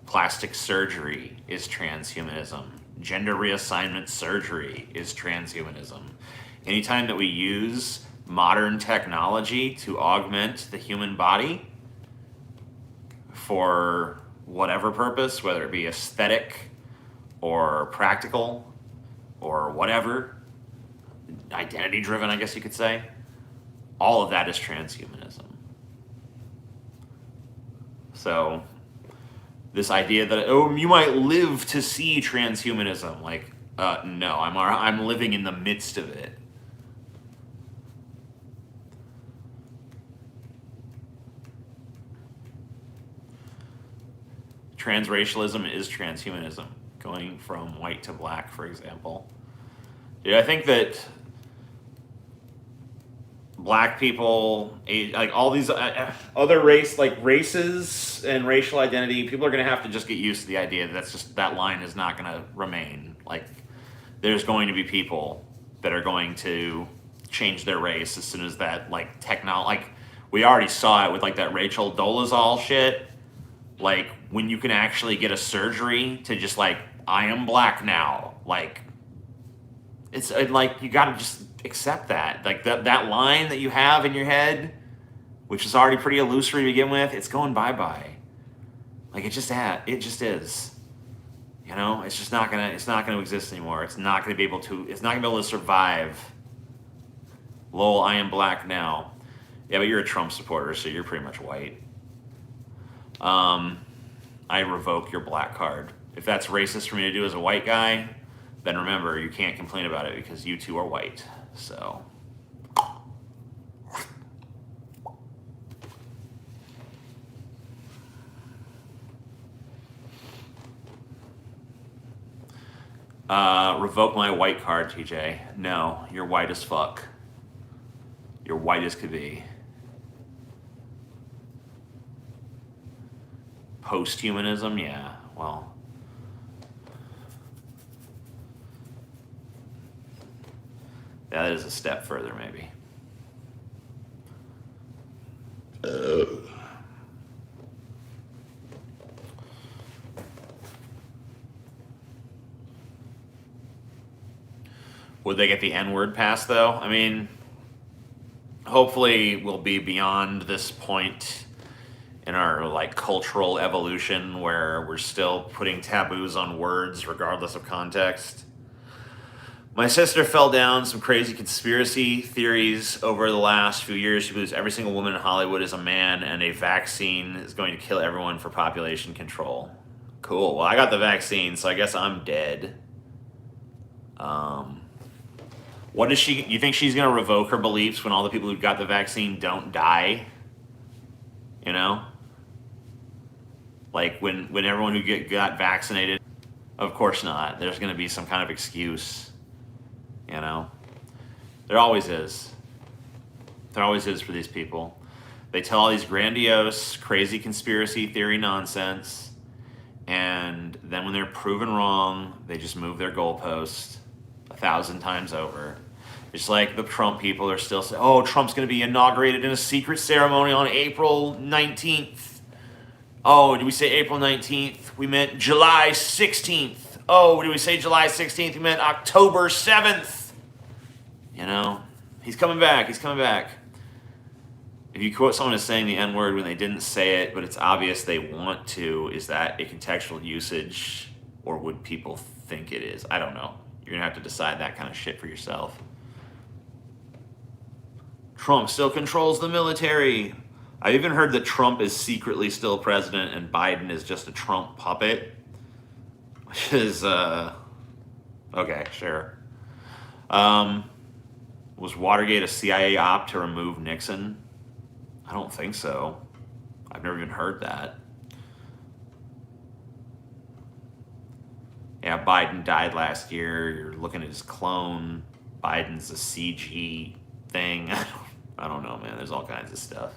Plastic surgery is transhumanism. Gender reassignment surgery is transhumanism. Anytime that we use modern technology to augment the human body for whatever purpose, whether it be aesthetic or practical or whatever, identity driven, I guess you could say, all of that is transhumanism. So this idea that, oh, you might live to see transhumanism, like, no, I'm living in the midst of it. Transracialism is transhumanism, going from white to black, for example. Yeah, I think that black people, like all these other races and racial identity, people are going to have to just get used to the idea that that line is not going to remain. Like, there's going to be people that are going to change their race as soon as that, like, like, we already saw it with, like, that Rachel Dolezal shit. Like, when you can actually get a surgery to just, like, I am black now. Like, it's like, you got to just accept that. Like, that line that you have in your head, which is already pretty illusory to begin with, it's going bye-bye. Like, it just is. You know, it's not gonna exist anymore. It's not gonna be able to survive. Lol, I am black now. Yeah, but you're a Trump supporter, so you're pretty much white. I revoke your black card. If that's racist for me to do as a white guy, then remember, you can't complain about it because you two are white. So. Revoke my white card, TJ. No, you're white as fuck. You're white as could be. Posthumanism, yeah, well. That is a step further, maybe. Would they get the N-word passed, though? I mean, hopefully we'll be beyond this point in our, like, cultural evolution where we're still putting taboos on words regardless of context. My sister fell down some crazy conspiracy theories over the last few years. She believes every single woman in Hollywood is a man and a vaccine is going to kill everyone for population control. Cool. Well, I got the vaccine, so I guess I'm dead. What is she? You think she's going to revoke her beliefs when all the people who got the vaccine don't die? You know? Like, when everyone who got vaccinated? Of course not. There's going to be some kind of excuse. You know? There always is. There always is for these people. They tell all these grandiose, crazy conspiracy theory nonsense, and then when they're proven wrong, they just move their goalpost 1,000 times over. It's like the Trump people are still saying, oh, Trump's going to be inaugurated in a secret ceremony on April 19th. Oh, did we say April 19th? We meant July 16th. Oh, did we say July 16th? We meant October 7th. You know, he's coming back. He's coming back. If you quote someone as saying the N-word when they didn't say it, but it's obvious they want to, is that a contextual usage, or would people think it is. I don't know. You're going to have to decide that kind of shit for yourself. Trump still controls the military. I've even heard that Trump is secretly still president and Biden is just a Trump puppet. Which is, okay, sure. Was Watergate a CIA op to remove Nixon? I don't think so. I've never even heard that. Yeah, Biden died last year. You're looking at his clone. Biden's a CG thing. I don't know, man. There's all kinds of stuff.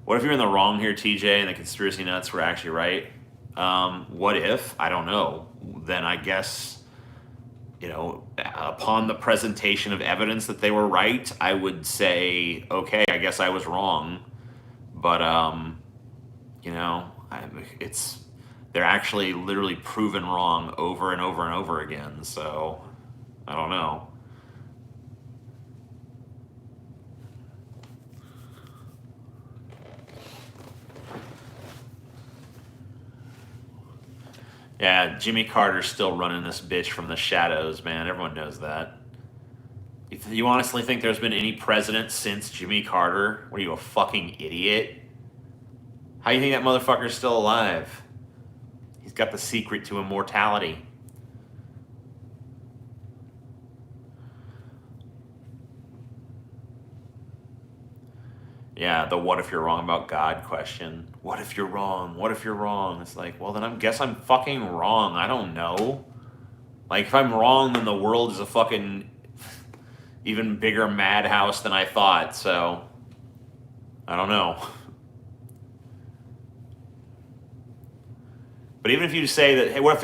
What if you're in the wrong here, TJ, and the conspiracy nuts were actually right? What if? I don't know. Then I guess, you know, upon the presentation of evidence that they were right, I would say, okay, I guess I was wrong. But, you know, they're actually literally proven wrong over and over and over again. So, I don't know. Yeah, Jimmy Carter's still running this bitch from the shadows, man. Everyone knows that. If you honestly think there's been any president since Jimmy Carter? What are you, a fucking idiot? How do you think that motherfucker's still alive? He's got the secret to immortality. Yeah, the what if you're wrong about God question. What if you're wrong? What if you're wrong? It's like, well, then I guess I'm fucking wrong. I don't know. Like, if I'm wrong, then the world is a fucking even bigger madhouse than I thought. So, I don't know. But even if you say that, hey, what if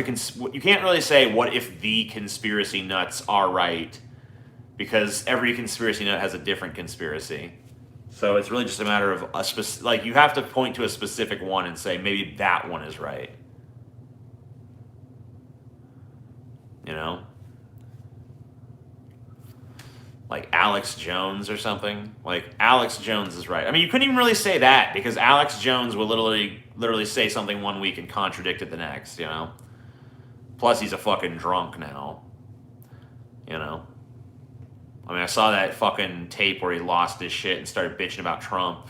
you can't really say what if the conspiracy nuts are right, because every conspiracy nut has a different conspiracy. So it's really just a matter of like, you have to point to a specific one and say maybe that one is right. You know? Like Alex Jones or something. Like, Alex Jones is right. I mean, you couldn't even really say that, because Alex Jones will literally say something one week and contradict it the next, you know? Plus, he's a fucking drunk now. You know? I mean, I saw that fucking tape where he lost his shit and started bitching about Trump.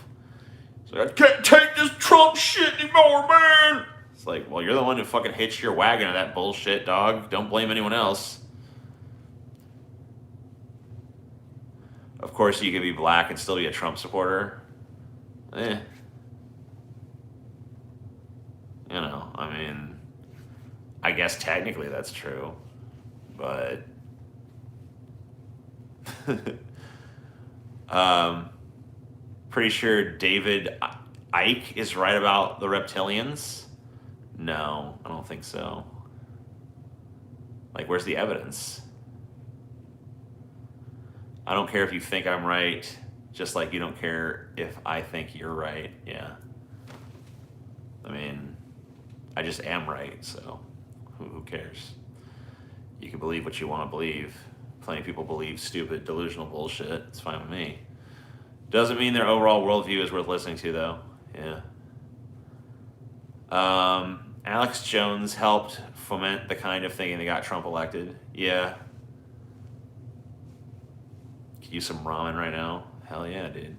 He's like, I can't take this Trump shit anymore, man! It's like, well, you're the one who fucking hitched your wagon to that bullshit, dog. Don't blame anyone else. Of course, you could be black and still be a Trump supporter. You know, I mean, I guess technically that's true. But... pretty sure David Icke is right about the reptilians. No, I don't think so. Like, where's the evidence? I don't care if you think I'm right, just like you don't care if I think you're right. Yeah. I mean, I just am right, so who cares? You can believe what you want to believe. Plenty of people believe stupid, delusional bullshit. It's fine with me. Doesn't mean their overall worldview is worth listening to, though. Yeah. Alex Jones helped foment the kind of thinking that got Trump elected. Yeah. Could use some ramen right now. Hell yeah, dude.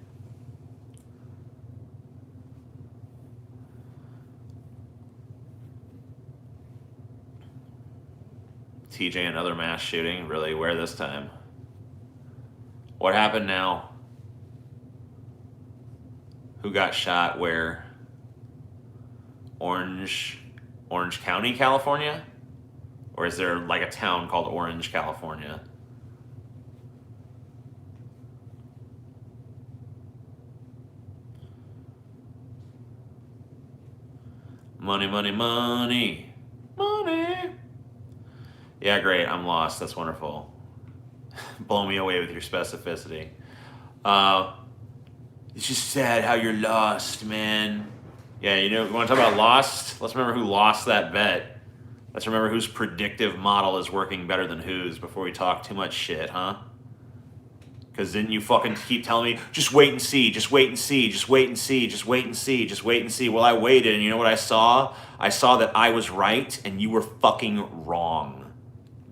TJ, another mass shooting? Really? Where this time? What happened now? Who got shot where? Orange County, California? Or is there like a town called Orange, California? Money, money, money. Money. Yeah, great. I'm lost. That's wonderful. Blow me away with your specificity. It's just sad how you're lost, man. Yeah, you know, you want to talk about lost? Let's remember who lost that bet. Let's remember whose predictive model is working better than whose before we talk too much shit, huh? Because then you fucking keep telling me, just wait and see, just wait and see, just wait and see, just wait and see, just wait and see. Well, I waited, and you know what I saw? I saw that I was right, and you were fucking wrong,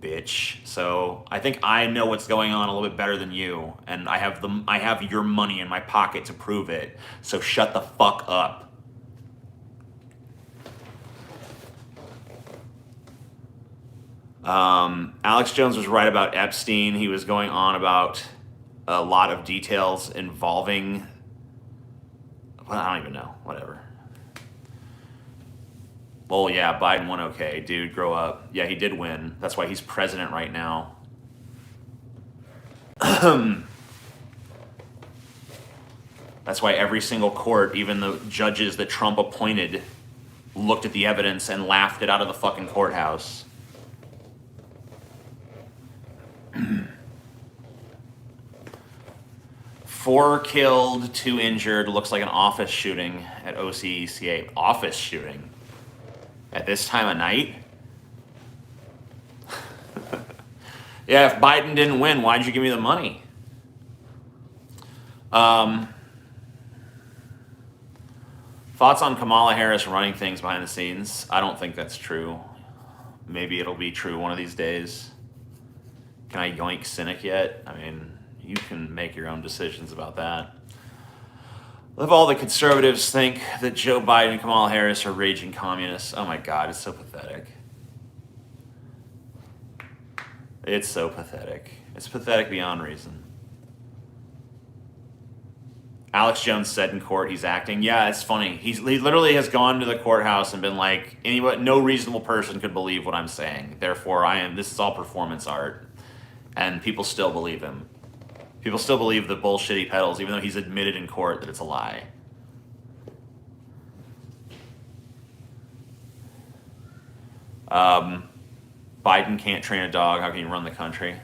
bitch. So I think I know what's going on a little bit better than you, and I have your money in my pocket to prove it. So shut the fuck up. Alex Jones was right about Epstein. He was going on about a lot of details involving, well, I don't even know, whatever. Well, yeah, Biden won okay. Dude, grow up. Yeah, he did win. That's why he's president right now. That's why every single court, even the judges that Trump appointed, looked at the evidence and laughed it out of the fucking courthouse. 4 killed, 2 injured. Looks like an office shooting at OCECA. Office shooting at this time of night? Yeah, if Biden didn't win, why'd you give me the money? Thoughts on Kamala Harris running things behind the scenes? I don't think that's true. Maybe it'll be true one of these days. Can I yoink cynic yet? I mean, you can make your own decisions about that. If all the conservatives think that Joe Biden and Kamala Harris are raging communists, oh my God, it's so pathetic. It's so pathetic. It's pathetic beyond reason. Alex Jones said in court he's acting. Yeah, it's funny. He literally has gone to the courthouse and been like, no reasonable person could believe what I'm saying. Therefore, this is all performance art. And people still believe him. People still believe the bullshit he peddles, even though he's admitted in court that it's a lie. Biden can't train a dog. How can he run the country?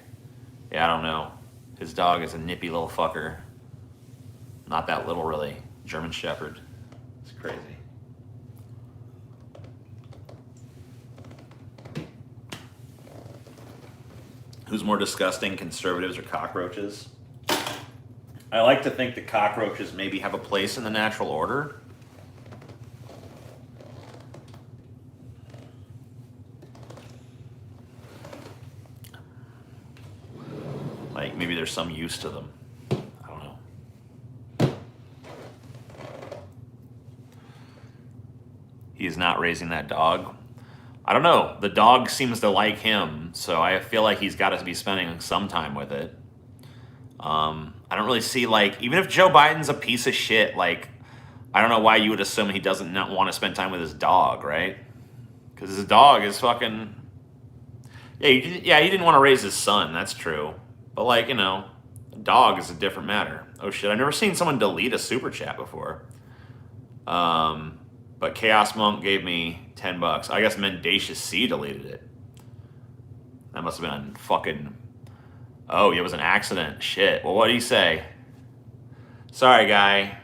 Yeah, I don't know. His dog is a nippy little fucker. Not that little, really. German Shepherd. It's crazy. Who's more disgusting, conservatives or cockroaches? I like to think that cockroaches maybe have a place in the natural order. Like, maybe there's some use to them. I don't know. He is not raising that dog. I don't know. The dog seems to like him, so I feel like he's got to be spending some time with it. I don't really see, like, even if Joe Biden's a piece of shit, like, I don't know why you would assume he doesn't not want to spend time with his dog, right? Because his dog is fucking... Yeah, he didn't want to raise his son, that's true. But, like, you know, a dog is a different matter. Oh, shit, I've never seen someone delete a super chat before. But Chaos Monk gave me $10. I guess Mendacious C deleted it. That must have been a fucking... Oh, it was an accident. Shit. Well, what did he say? Sorry, guy.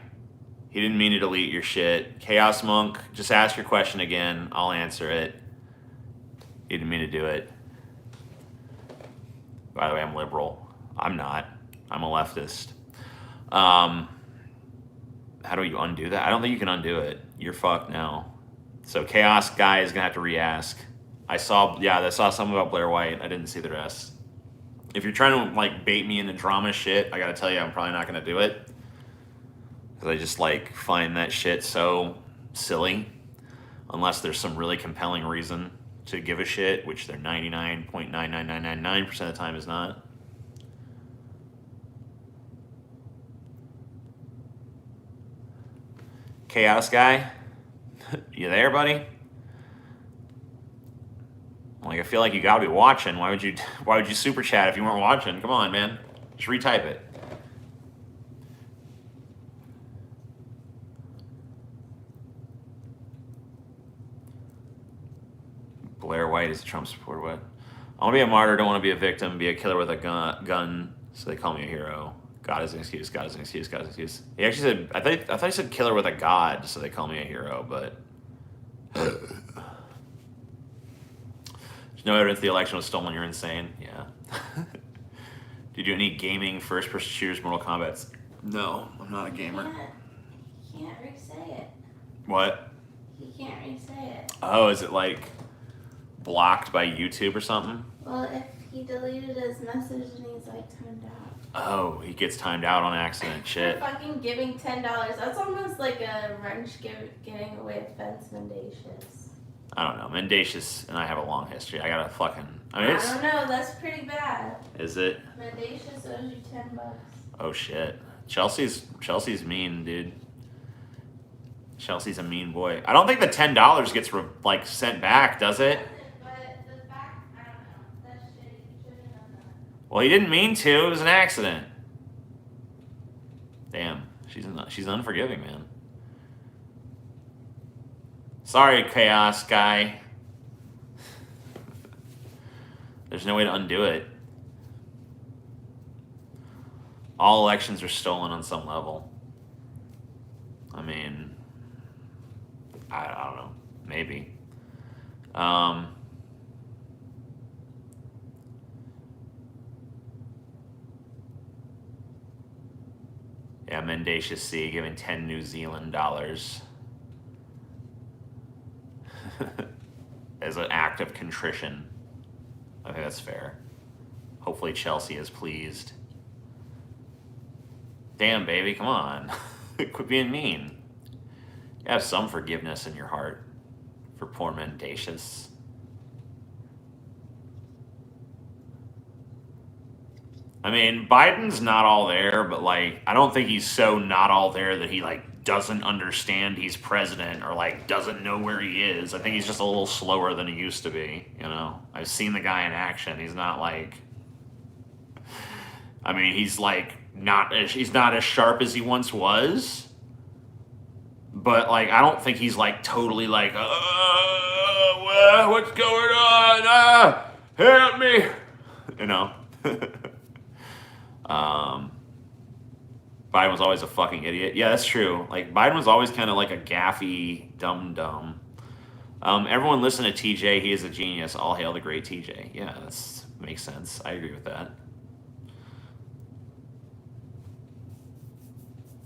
He didn't mean to delete your shit. Chaos Monk, just ask your question again. I'll answer it. He didn't mean to do it. By the way, I'm liberal. I'm not. I'm a leftist. How do you undo that? I don't think you can undo it. You're fucked now. So Chaos Guy is going to have to re-ask. I saw something about Blair White. I didn't see the rest. If you're trying to, like, bait me into drama shit, I gotta tell you, I'm probably not gonna do it. Because I just, like, find that shit so silly. Unless there's some really compelling reason to give a shit, which they're 99.99999% of the time is not. Chaos Guy? You there, buddy? Like, I feel like you gotta be watching. Why would you super chat if you weren't watching? Come on, man. Just retype it. Blair White is a Trump supporter. What? I want to be a martyr, don't want to be a victim, be a killer with a gun, so they call me a hero. God is an excuse, God is an excuse, God is an excuse. He actually said, I thought he said killer with a god, so they call me a hero, but... There's no evidence the election was stolen, you're insane. Yeah. Do you do any gaming, first-person shooters, Mortal Kombat? No, I'm not a gamer. He can't re-say it. What? He can't re-say it. Oh, is it like blocked by YouTube or something? Well, if he deleted his message and he's like timed out. Oh, he gets timed out on accident. Shit. For fucking giving $10. That's almost like a wrench getting away offense mendacious. I don't know. Mendacious and I have a long history. I gotta fucking. I don't know. That's pretty bad. Is it? Mendacious owes you $10. Oh shit. Chelsea's mean, dude. Chelsea's a mean boy. I don't think the $10 gets sent back, does it? Well, he didn't mean to. It was an accident. Damn, she's unforgiving, man. Sorry, Chaos Guy. There's no way to undo it. All elections are stolen on some level. I mean, I don't know. Maybe. Yeah, Mendacious C giving 10 New Zealand dollars as an act of contrition. I think that's fair. Hopefully Chelsea is pleased. Damn, baby, come on. Quit being mean. You have some forgiveness in your heart for poor Mendacious. I mean, Biden's not all there, but I don't think he's so not all there that he doesn't understand he's president or doesn't know where he is. I think he's just a little slower than he used to be, you know. I've seen the guy in action. He's not I mean, he's he's not as sharp as he once was. But I don't think he's totally what's going on? Help me. You know. Biden was always a fucking idiot. Yeah, that's true. Biden was always kind of like a gaffy dum-dum. Everyone listen to TJ. He is a genius. All hail the great TJ. Yeah, that makes sense. I agree with that.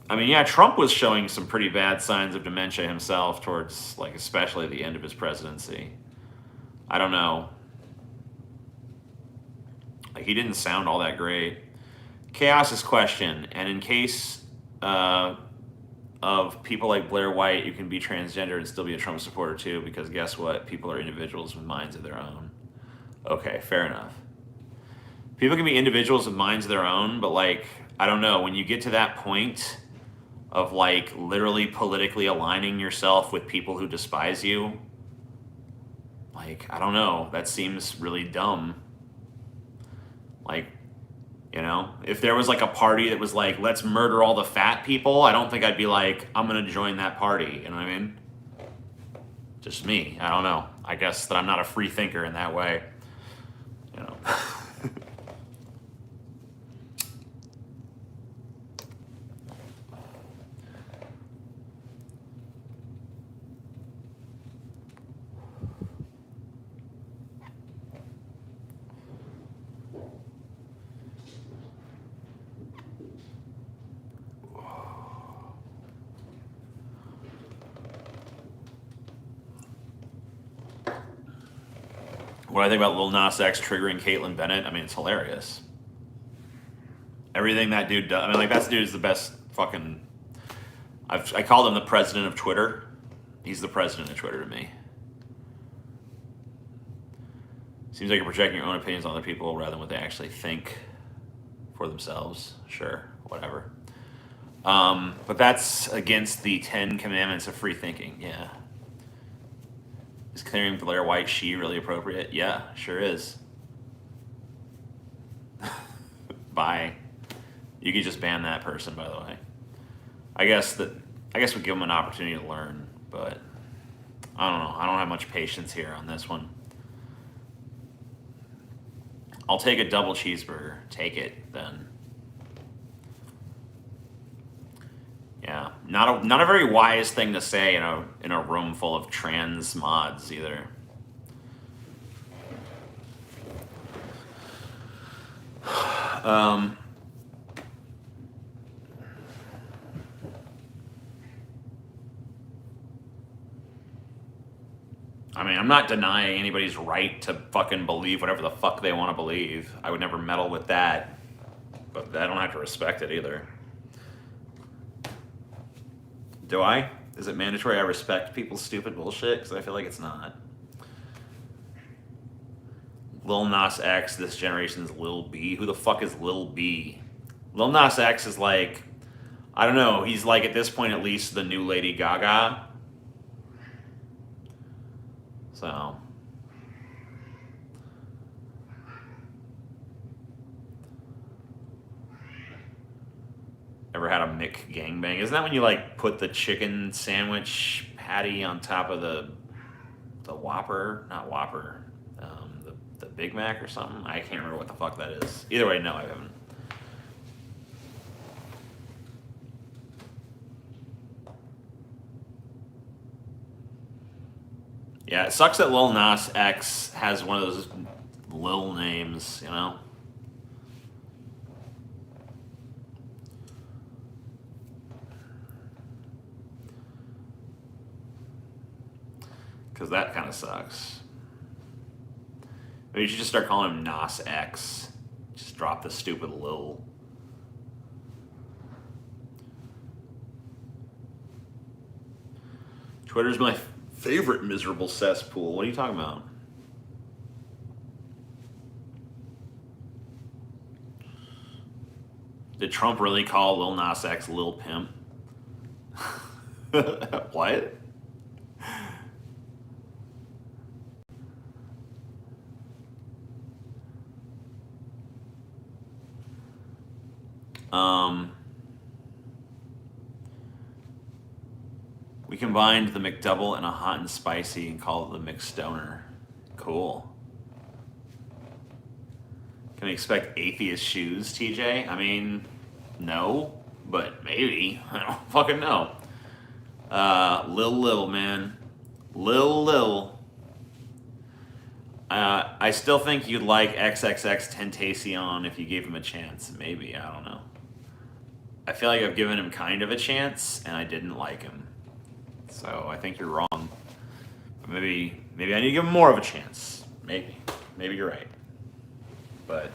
I mean, yeah, Trump was showing some pretty bad signs of dementia himself towards, especially the end of his presidency. I don't know. He didn't sound all that great. Chaos's question, and in case of people like Blair White, you can be transgender and still be a Trump supporter too, because guess what? People are individuals with minds of their own. Okay, fair enough. People can be individuals with minds of their own, but I don't know, when you get to that point of literally politically aligning yourself with people who despise you, I don't know, that seems really dumb. You know, if there was a party that was let's murder all the fat people, I don't think I'd be I'm gonna join that party. You know what I mean? Just me. I don't know. I guess that I'm not a free thinker in that way. You know. What I think about Lil Nas X triggering Caitlyn Bennett, I mean, it's hilarious. Everything that dude does, I mean, that dude is the best fucking. I called him the president of Twitter. He's the president of Twitter to me. Seems like you're projecting your own opinions on other people rather than what they actually think for themselves. Sure, whatever. But that's against the 10 commandments of free thinking. Yeah. Is clearing Blair White she really appropriate? Yeah, sure is. Bye. You could just ban that person, by the way. I guess we give them an opportunity to learn, but I don't know. I don't have much patience here on this one. I'll take a double cheeseburger. Take it then. Yeah, not a very wise thing to say in a room full of trans mods either. I mean, I'm not denying anybody's right to fucking believe whatever the fuck they want to believe. I would never meddle with that. But I don't have to respect it either. Do I? Is it mandatory I respect people's stupid bullshit? Because I feel like it's not. Lil Nas X, this generation's Lil B. Who the fuck is Lil B? Lil Nas X is like, I don't know, he's like at this point at least the new Lady Gaga. So. Ever had a Mick gangbang? Isn't that when you like put the chicken sandwich patty on top of the Whopper? Not Whopper. The Big Mac or something? I can't remember what the fuck that is. Either way, no, I haven't. Yeah, it sucks that Lil Nas X has one of those Lil names, you know? Because that kind of sucks. Maybe you should just start calling him Nas X. Just drop the stupid Lil. Twitter's my favorite miserable cesspool. What are you talking about? Did Trump really call Lil Nas X Lil Pimp? What? We combined the McDouble and a hot and spicy and called it the McStoner. Cool. Can we expect atheist shoes, TJ? I mean, no, but maybe. I don't fucking know. Lil, man. Lil. I still think you'd like XXX Tentacion if you gave him a chance. Maybe, I don't know. I feel like I've given him kind of a chance, and I didn't like him. So I think you're wrong. But maybe I need to give him more of a chance. Maybe you're right. But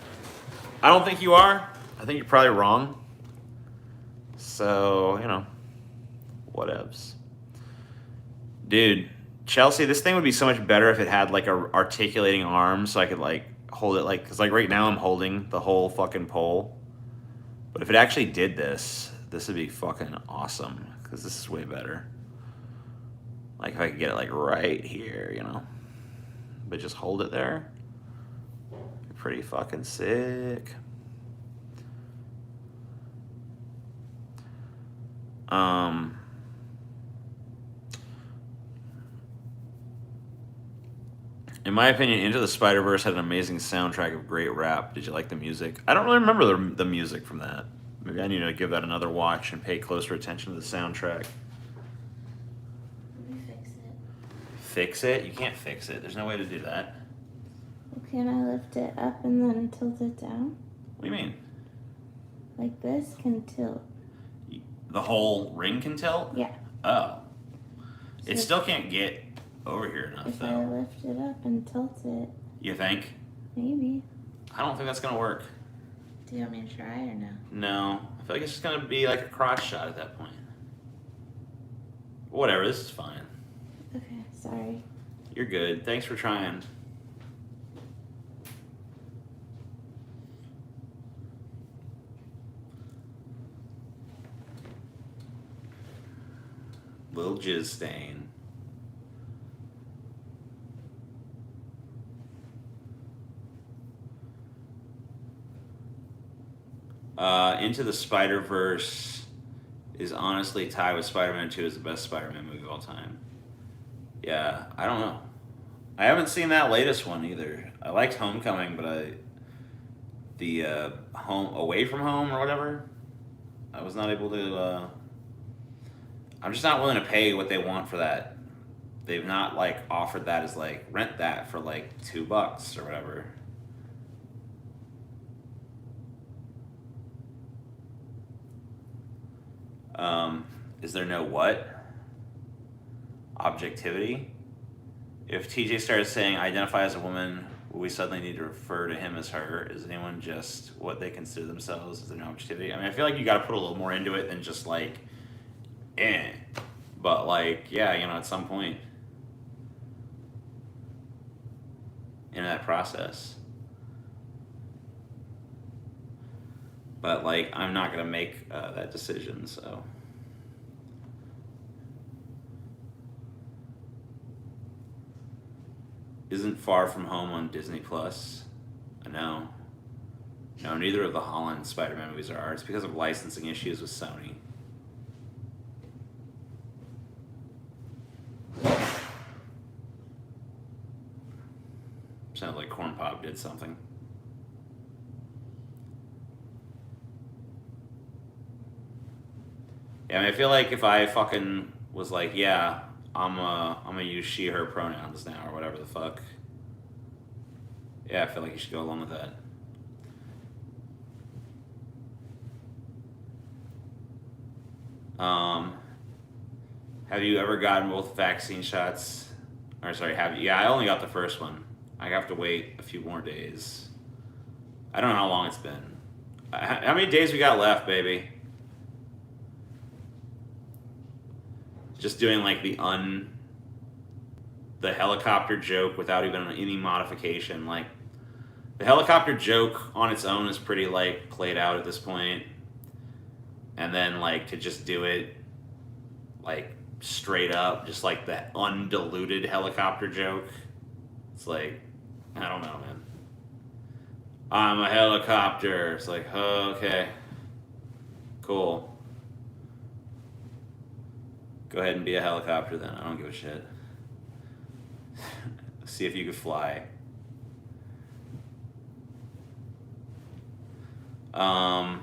I don't think you are. I think you're probably wrong. So, you know, whatevs. Dude, Chelsea, this thing would be so much better if it had like a articulating arm so I could like hold it like, because like right now I'm holding the whole fucking pole. But if it actually did this would be fucking awesome because this is way better. Like if I could get it like right here, you know, but just hold it there. Pretty fucking sick. In my opinion, Into the Spider-Verse had an amazing soundtrack of great rap. Did you like the music? I don't really remember the music from that. Maybe I need to give that another watch and pay closer attention to the soundtrack. Let me fix it. Fix it? You can't fix it. There's no way to do that. Well, can I lift it up and then tilt it down? What do you mean? Like this can tilt. The whole ring can tilt? Yeah. Oh. So It still can't get over here enough, if I though. lift it up and tilt it, You think? maybe. I don't think that's going to work. Do you want me to try or no? No. I feel like it's just going to be like a cross shot at that point. Whatever, this is fine. Okay, sorry. You're good. Thanks for trying. Little jizz stain. Into the Spider-Verse is honestly tied with Spider-Man 2 as the best Spider-Man movie of all time. Yeah, I don't know. I haven't seen that latest one either. I liked Homecoming, but the Home Away from Home or whatever, I was not able to. I'm just not willing to pay what they want for that. They've not like offered that as like rent that for like $2 or whatever. Is there no what? Objectivity? If TJ started saying, I identify as a woman, will we suddenly need to refer to him as her? Is anyone just what they consider themselves? Is there no objectivity? I mean, I feel like you gotta put a little more into it than just like, eh. But like, yeah, you know, at some point in that process. But like, I'm not gonna make that decision, so. Isn't Far From Home on Disney Plus? No. No, neither of the Holland Spider-Man movies are. It's because of licensing issues with Sony. Sounds like Corn Pop did something. Yeah, I mean, I feel like if I fucking was like, yeah, I'm gonna use she, her pronouns now, or whatever the fuck. Yeah, I feel like you should go along with that. Have you ever gotten both vaccine shots? Or sorry, yeah, I only got the first one. I have to wait a few more days. I don't know how long it's been. How many days we got left, baby? Just doing like the helicopter joke without even any modification. Like, the helicopter joke on its own is pretty like played out at this point. And then like to just do it like straight up, just like that undiluted helicopter joke. It's like, I don't know, man. I'm a helicopter. It's like, oh, okay. Cool. Go ahead and be a helicopter then. I don't give a shit. See if you could fly. I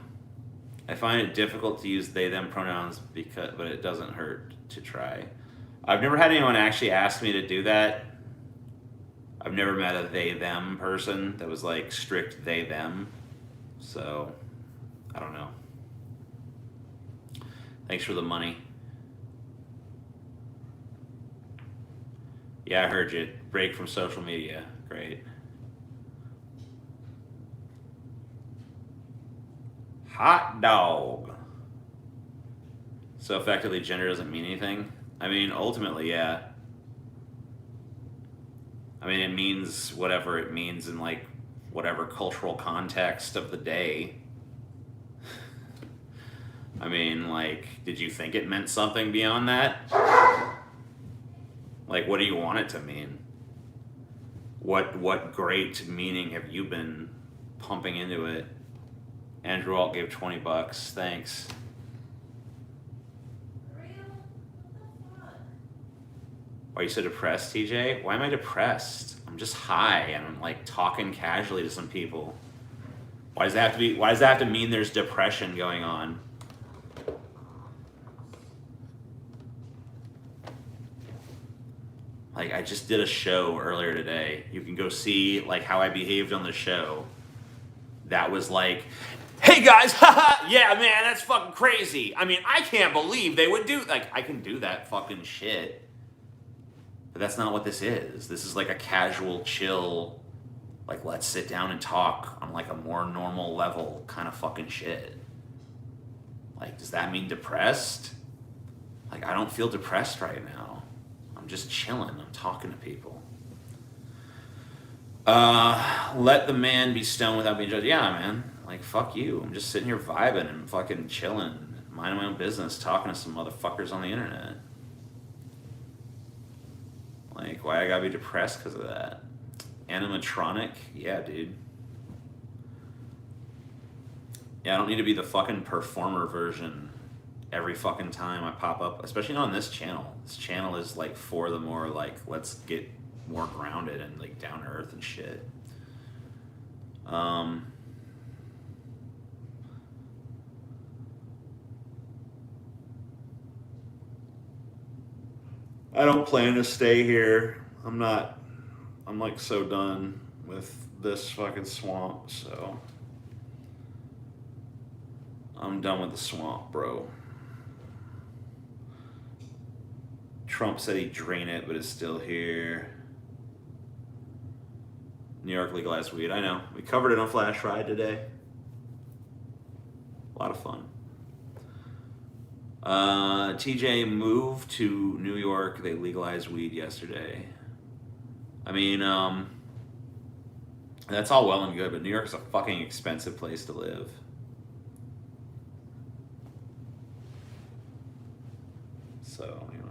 find it difficult to use they them pronouns but it doesn't hurt to try. I've never had anyone actually ask me to do that. I've never met a they them person that was like strict they them. So I don't know. Thanks for the money. Yeah, I heard you. Break from social media. Great. Hot dog. So effectively, gender doesn't mean anything? I mean, ultimately, yeah. I mean, it means whatever it means in, like, whatever cultural context of the day. I mean, like, did you think it meant something beyond that? Like, what do you want it to mean? What great meaning have you been pumping into it? Andrew Alt gave $20. Thanks. Why are you so depressed, TJ? Why am I depressed? I'm just high and I'm like talking casually to some people. Why does that have to mean there's depression going on? Like, I just did a show earlier today. You can go see like how I behaved on the show. That was like, hey guys, haha, yeah man, that's fucking crazy. I mean, I can't believe they would do, like, I can do that fucking shit. But that's not what this is. This is like a casual, chill, like, let's sit down and talk on like a more normal level kind of fucking shit. Like, does that mean depressed? Like, I don't feel depressed right now. I'm just chilling. I'm talking to people. Let the man be stoned without being judged. Yeah, man. Like, fuck you. I'm just sitting here vibing and fucking chilling, minding my own business, talking to some motherfuckers on the internet. Like, why I gotta be depressed because of that? Animatronic? Yeah, dude. Yeah, I don't need to be the fucking performer version every fucking time I pop up, especially not on this channel. This channel is like for the more like, let's get more grounded and like down to earth and shit. I don't plan to stay here. I'm like so done with this fucking swamp, so I'm done with the swamp, bro. Trump said he'd drain it, but it's still here. New York legalized weed. I know. We covered it on Flash Ride today. A lot of fun. TJ moved to New York. They legalized weed yesterday. I mean, that's all well and good, but New York's a fucking expensive place to live. So, you know.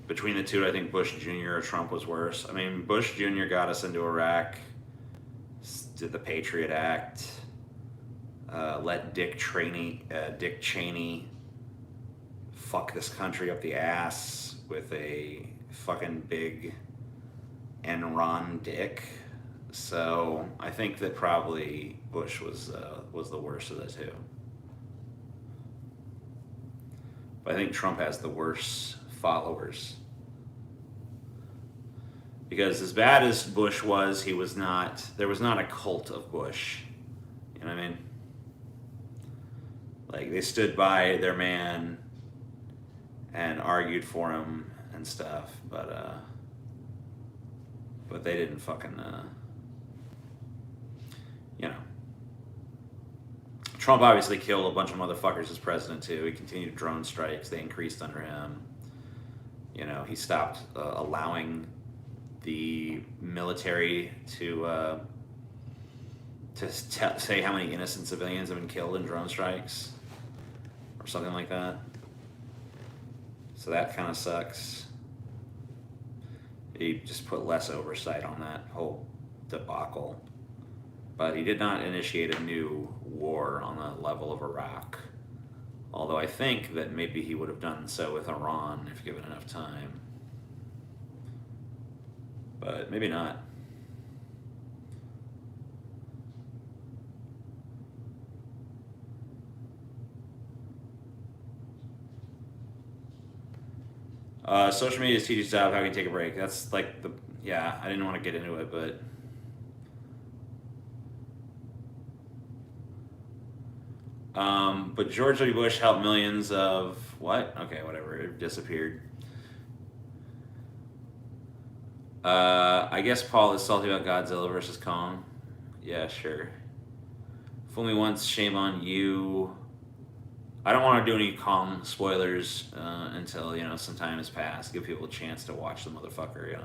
Between the two, I think Bush Jr. or Trump was worse. I mean, Bush Jr. got us into Iraq, did the Patriot Act, let Dick Cheney fuck this country up the ass with a fucking big Enron dick. So I think that probably Bush was the worst of the two. But I think Trump has the worst followers. Because as bad as Bush was, there was not a cult of Bush. You know what I mean? Like, they stood by their man and argued for him and stuff, but they didn't fucking, you know. Trump obviously killed a bunch of motherfuckers as president too. He continued drone strikes. They increased under him. You know, he stopped allowing the military to say how many innocent civilians have been killed in drone strikes or something like that. So that kind of sucks. He just put less oversight on that whole debacle. But he did not initiate a new war on the level of Iraq. Although I think that maybe he would have done so with Iran if given enough time. But maybe not. Social media is teaching job. How can you take a break? That's like I didn't want to get into it, but George W. Bush helped millions of what? Okay, whatever. It disappeared. I guess Paul is salty about Godzilla versus Kong. Yeah, sure. Fool me once, shame on you. I don't want to do any Kong spoilers until, some time has passed. Give people a chance to watch the motherfucker,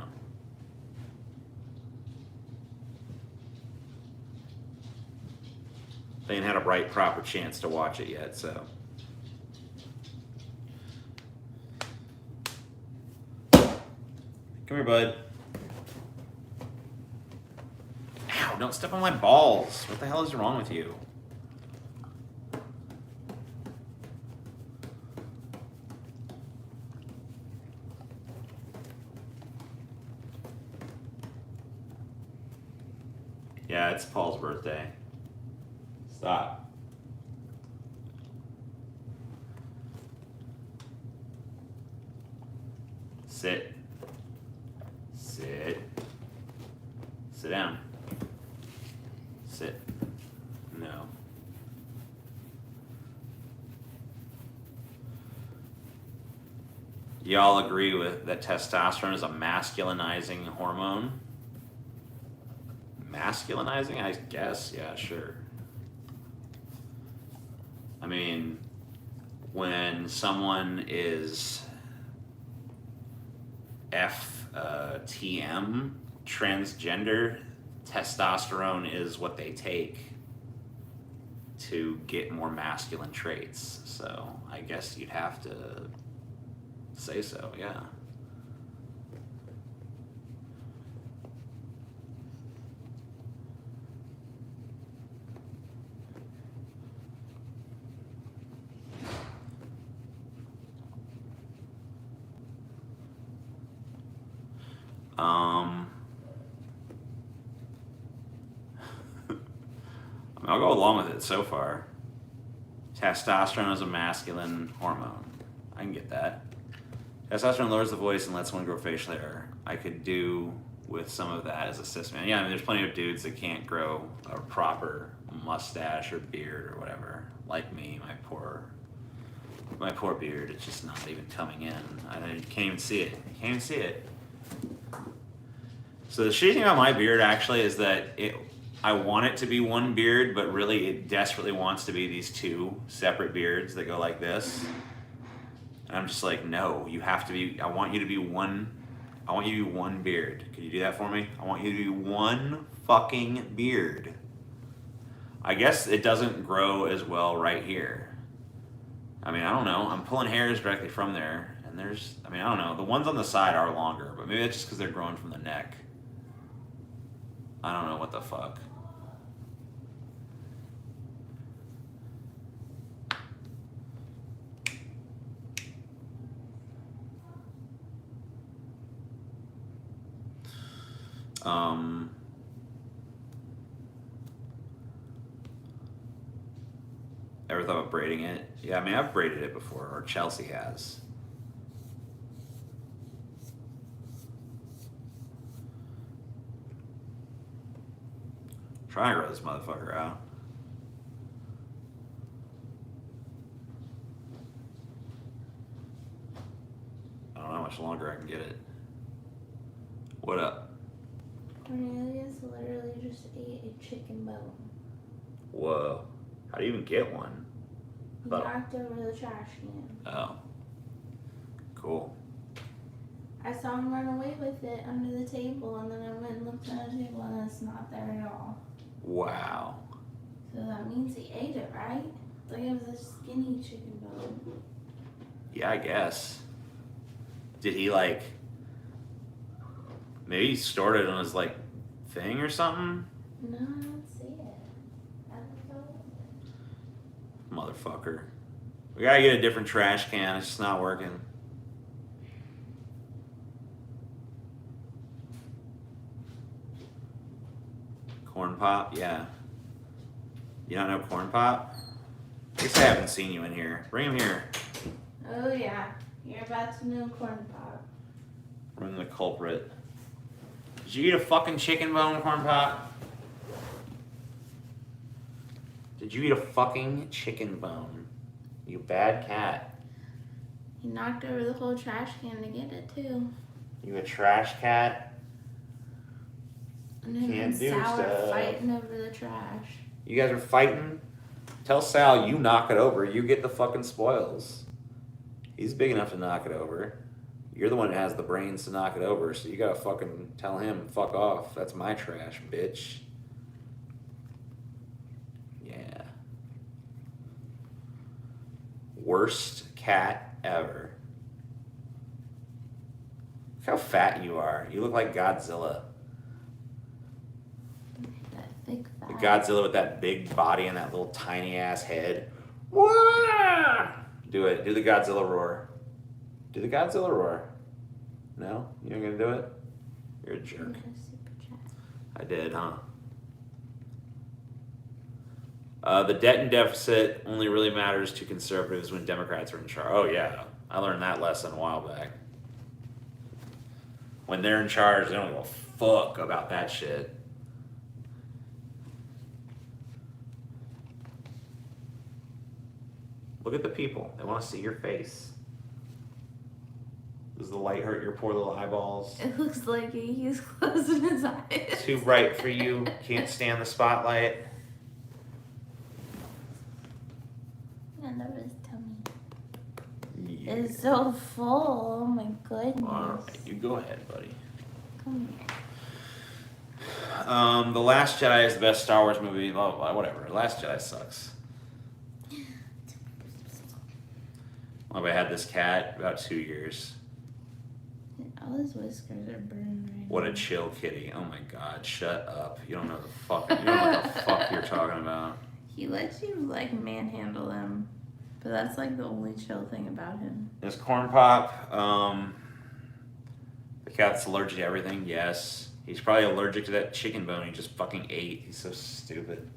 They ain't had a right, proper chance to watch it yet, so. Come here, bud. Ow, don't step on my balls. What the hell is wrong with you? Yeah, it's Paul's birthday. Stop. Sit. Sit. Sit down. Sit. No. Y'all agree with that testosterone is a masculinizing hormone? Masculinizing? I guess, yeah, sure. I mean, when someone is FTM, transgender, testosterone is what they take to get more masculine traits. So I guess you'd have to say so, yeah. I'll go along with it so far. Testosterone is a masculine hormone. I can get that. Testosterone lowers the voice and lets one grow facial hair. I could do with some of that as a cis man. Yeah, I mean, there's plenty of dudes that can't grow a proper mustache or beard or whatever. Like me, my poor beard. It's just not even coming in. You can't even see it. You can't even see it. So the shitty thing about my beard actually is that I want it to be one beard, but really it desperately wants to be these two separate beards that go like this. And I'm just like, no, you have to be, I want you to be one beard. Can you do that for me? I want you to be one fucking beard. I guess it doesn't grow as well right here. I mean, I don't know. I'm pulling hairs directly from there. And I don't know. The ones on the side are longer, but maybe that's just because they're growing from the neck. I don't know what the fuck. Ever thought about braiding it? Yeah, I mean, I've braided it before, or Chelsea has. Trying to grow this motherfucker out. I don't know how much longer I can get it. What up? Cornelius literally just ate a chicken bone. Whoa. How do you even get one? He knocked over the trash can. Oh. Cool. I saw him run away with it under the table, and then I went and looked under the table, and it's not there at all. Wow. So that means he ate it, right? Like it was a skinny chicken bone. Yeah, I guess. Did he maybe he stored it on his thing or something? No, I don't see it. I don't know. Motherfucker. We gotta get a different trash can. It's just not working. Corn Pop? Yeah. You don't know Corn Pop? I guess I haven't seen you in here. Bring him here. Oh yeah, you're about to know Corn Pop. Bring the culprit. Did you eat a fucking chicken bone, Corn Pop? Did you eat a fucking chicken bone? You bad cat. He knocked over the whole trash can to get it too. You a trash cat? And him and Sal were fighting over the trash. You guys are fighting? Tell Sal you knock it over. You get the fucking spoils. He's big enough to knock it over. You're the one that has the brains to knock it over, so you gotta fucking tell him, fuck off. That's my trash, bitch. Yeah. Worst cat ever. Look how fat you are. You look like Godzilla. That thick fat. The Godzilla with that big body and that little tiny ass head. Wah! Do it. Do the Godzilla roar. Do the Godzilla roar. No? You ain't gonna do it? You're a jerk. I did, huh? The debt and deficit only really matters to conservatives when Democrats are in charge. Oh, yeah. I learned that lesson a while back. When they're in charge, they don't give a fuck about that shit. Look at the people. They want to see your face. Does the light hurt your poor little eyeballs? It looks like he's closing his eyes. Too bright for you? Can't stand the spotlight? End of his tummy. Yeah. It's so full. Oh my goodness. Alright, you go ahead, buddy. Come here. The Last Jedi is the best Star Wars movie. Blah, blah, blah, whatever. The Last Jedi sucks. I've had this cat about 2 years. All his whiskers are burned right What now. a chill kitty. Oh my god, shut up. You don't know what the fuck you're talking about. He lets you manhandle him. But that's the only chill thing about him. There's Corn Pop. The cat's allergic to everything, yes. He's probably allergic to that chicken bone he just fucking ate. He's so stupid.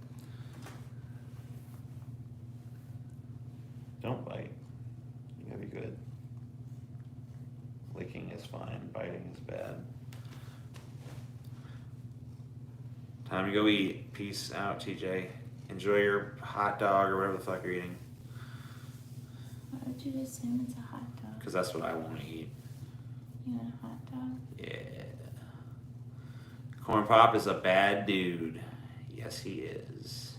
Don't bite. You gotta be good. is fine. Biting is bad. Time to go eat. Peace out, TJ. Enjoy your hot dog or whatever the fuck you're eating. Why would you assume it's a hot dog? Because that's what I want to eat. You want a hot dog? Yeah. Corn Pop is a bad dude. Yes, he is.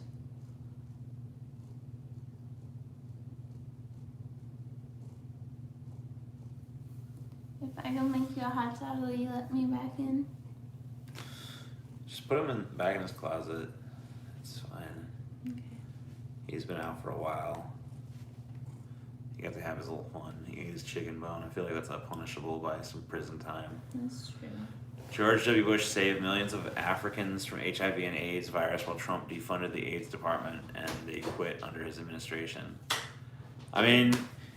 If I go make you a hot dog, will you let me back in? Just put him back in his closet. It's fine. Okay. He's been out for a while. You have to have his little fun. He ate his chicken bone. I feel like that's not punishable by some prison time. That's true. George W. Bush saved millions of Africans from HIV and AIDS virus while Trump defunded the AIDS department and they quit under his administration. I mean,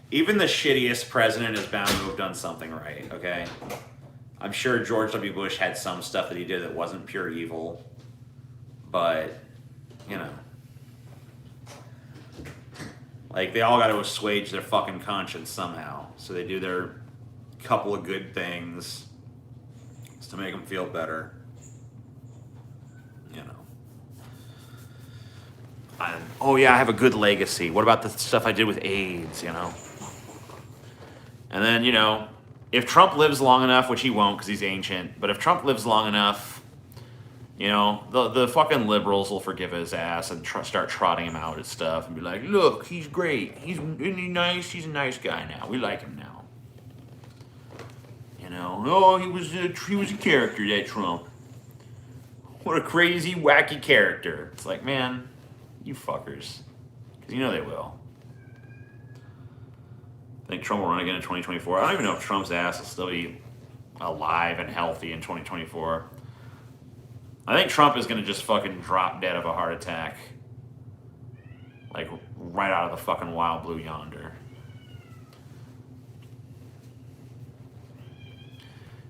even the shittiest president is bound to have done something right, okay? I'm sure George W. Bush had some stuff that he did that wasn't pure evil, but, you know. Like, they all got to assuage their fucking conscience somehow. So they do their couple of good things to make them feel better. You know. Oh yeah, I have a good legacy. What about the stuff I did with AIDS, you know? And then, you know, if Trump lives long enough, which he won't because he's ancient, but if Trump lives long enough, you know, the fucking liberals will forgive his ass and start trotting him out at stuff and be like, look, he's great. Isn't he nice? He's a nice guy now. We like him now. You know, oh, he was a character, that Trump. What a crazy, wacky character. It's like, man, you fuckers. Because you know they will. I think Trump will run again in 2024. I don't even know if Trump's ass will still be alive and healthy in 2024. I think Trump is going to just fucking drop dead of a heart attack. Like, right out of the fucking wild blue yonder.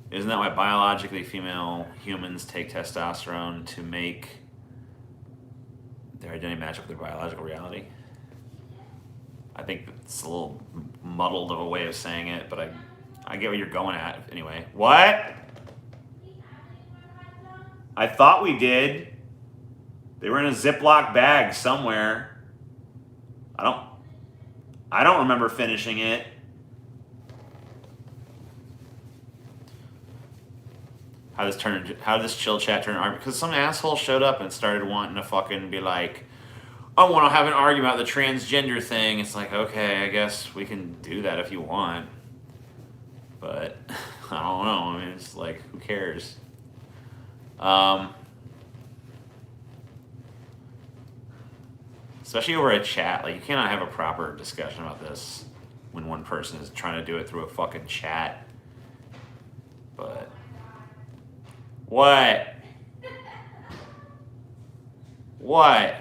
Isn't that why biologically female humans take testosterone to make their identity match up with their biological reality? I think it's a little muddled of a way of saying it, but I get what you're going at anyway. What? I thought we did. They were in a Ziploc bag somewhere. I don't remember finishing it. How did this chill chat turn argument? Because some asshole showed up and started wanting to fucking be like, I want to have an argument about the transgender thing. It's like, okay, I guess we can do that if you want. But, I don't know. I mean, it's like, who cares? Especially over a chat. Like, you cannot have a proper discussion about this when one person is trying to do it through a fucking chat. But... What? What?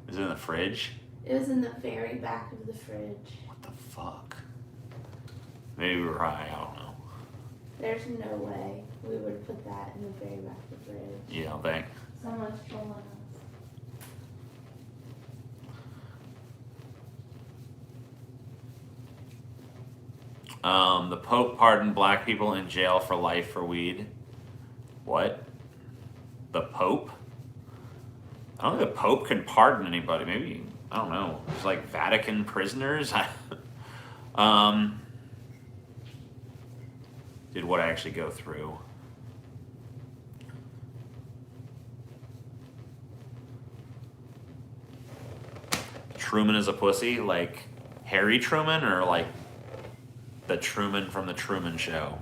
Is it in the fridge? It was in the very back of the fridge. What the fuck? Maybe we were high, I don't know. There's no way we would have put that in the very back of the fridge. You don't think? Someone's trolling us. The Pope pardoned black people in jail for life for weed. What? The Pope? I don't think the Pope can pardon anybody. Maybe, I don't know. It's like Vatican prisoners. Did what actually go through? Truman is a pussy? Like Harry Truman or like the Truman from the Truman Show?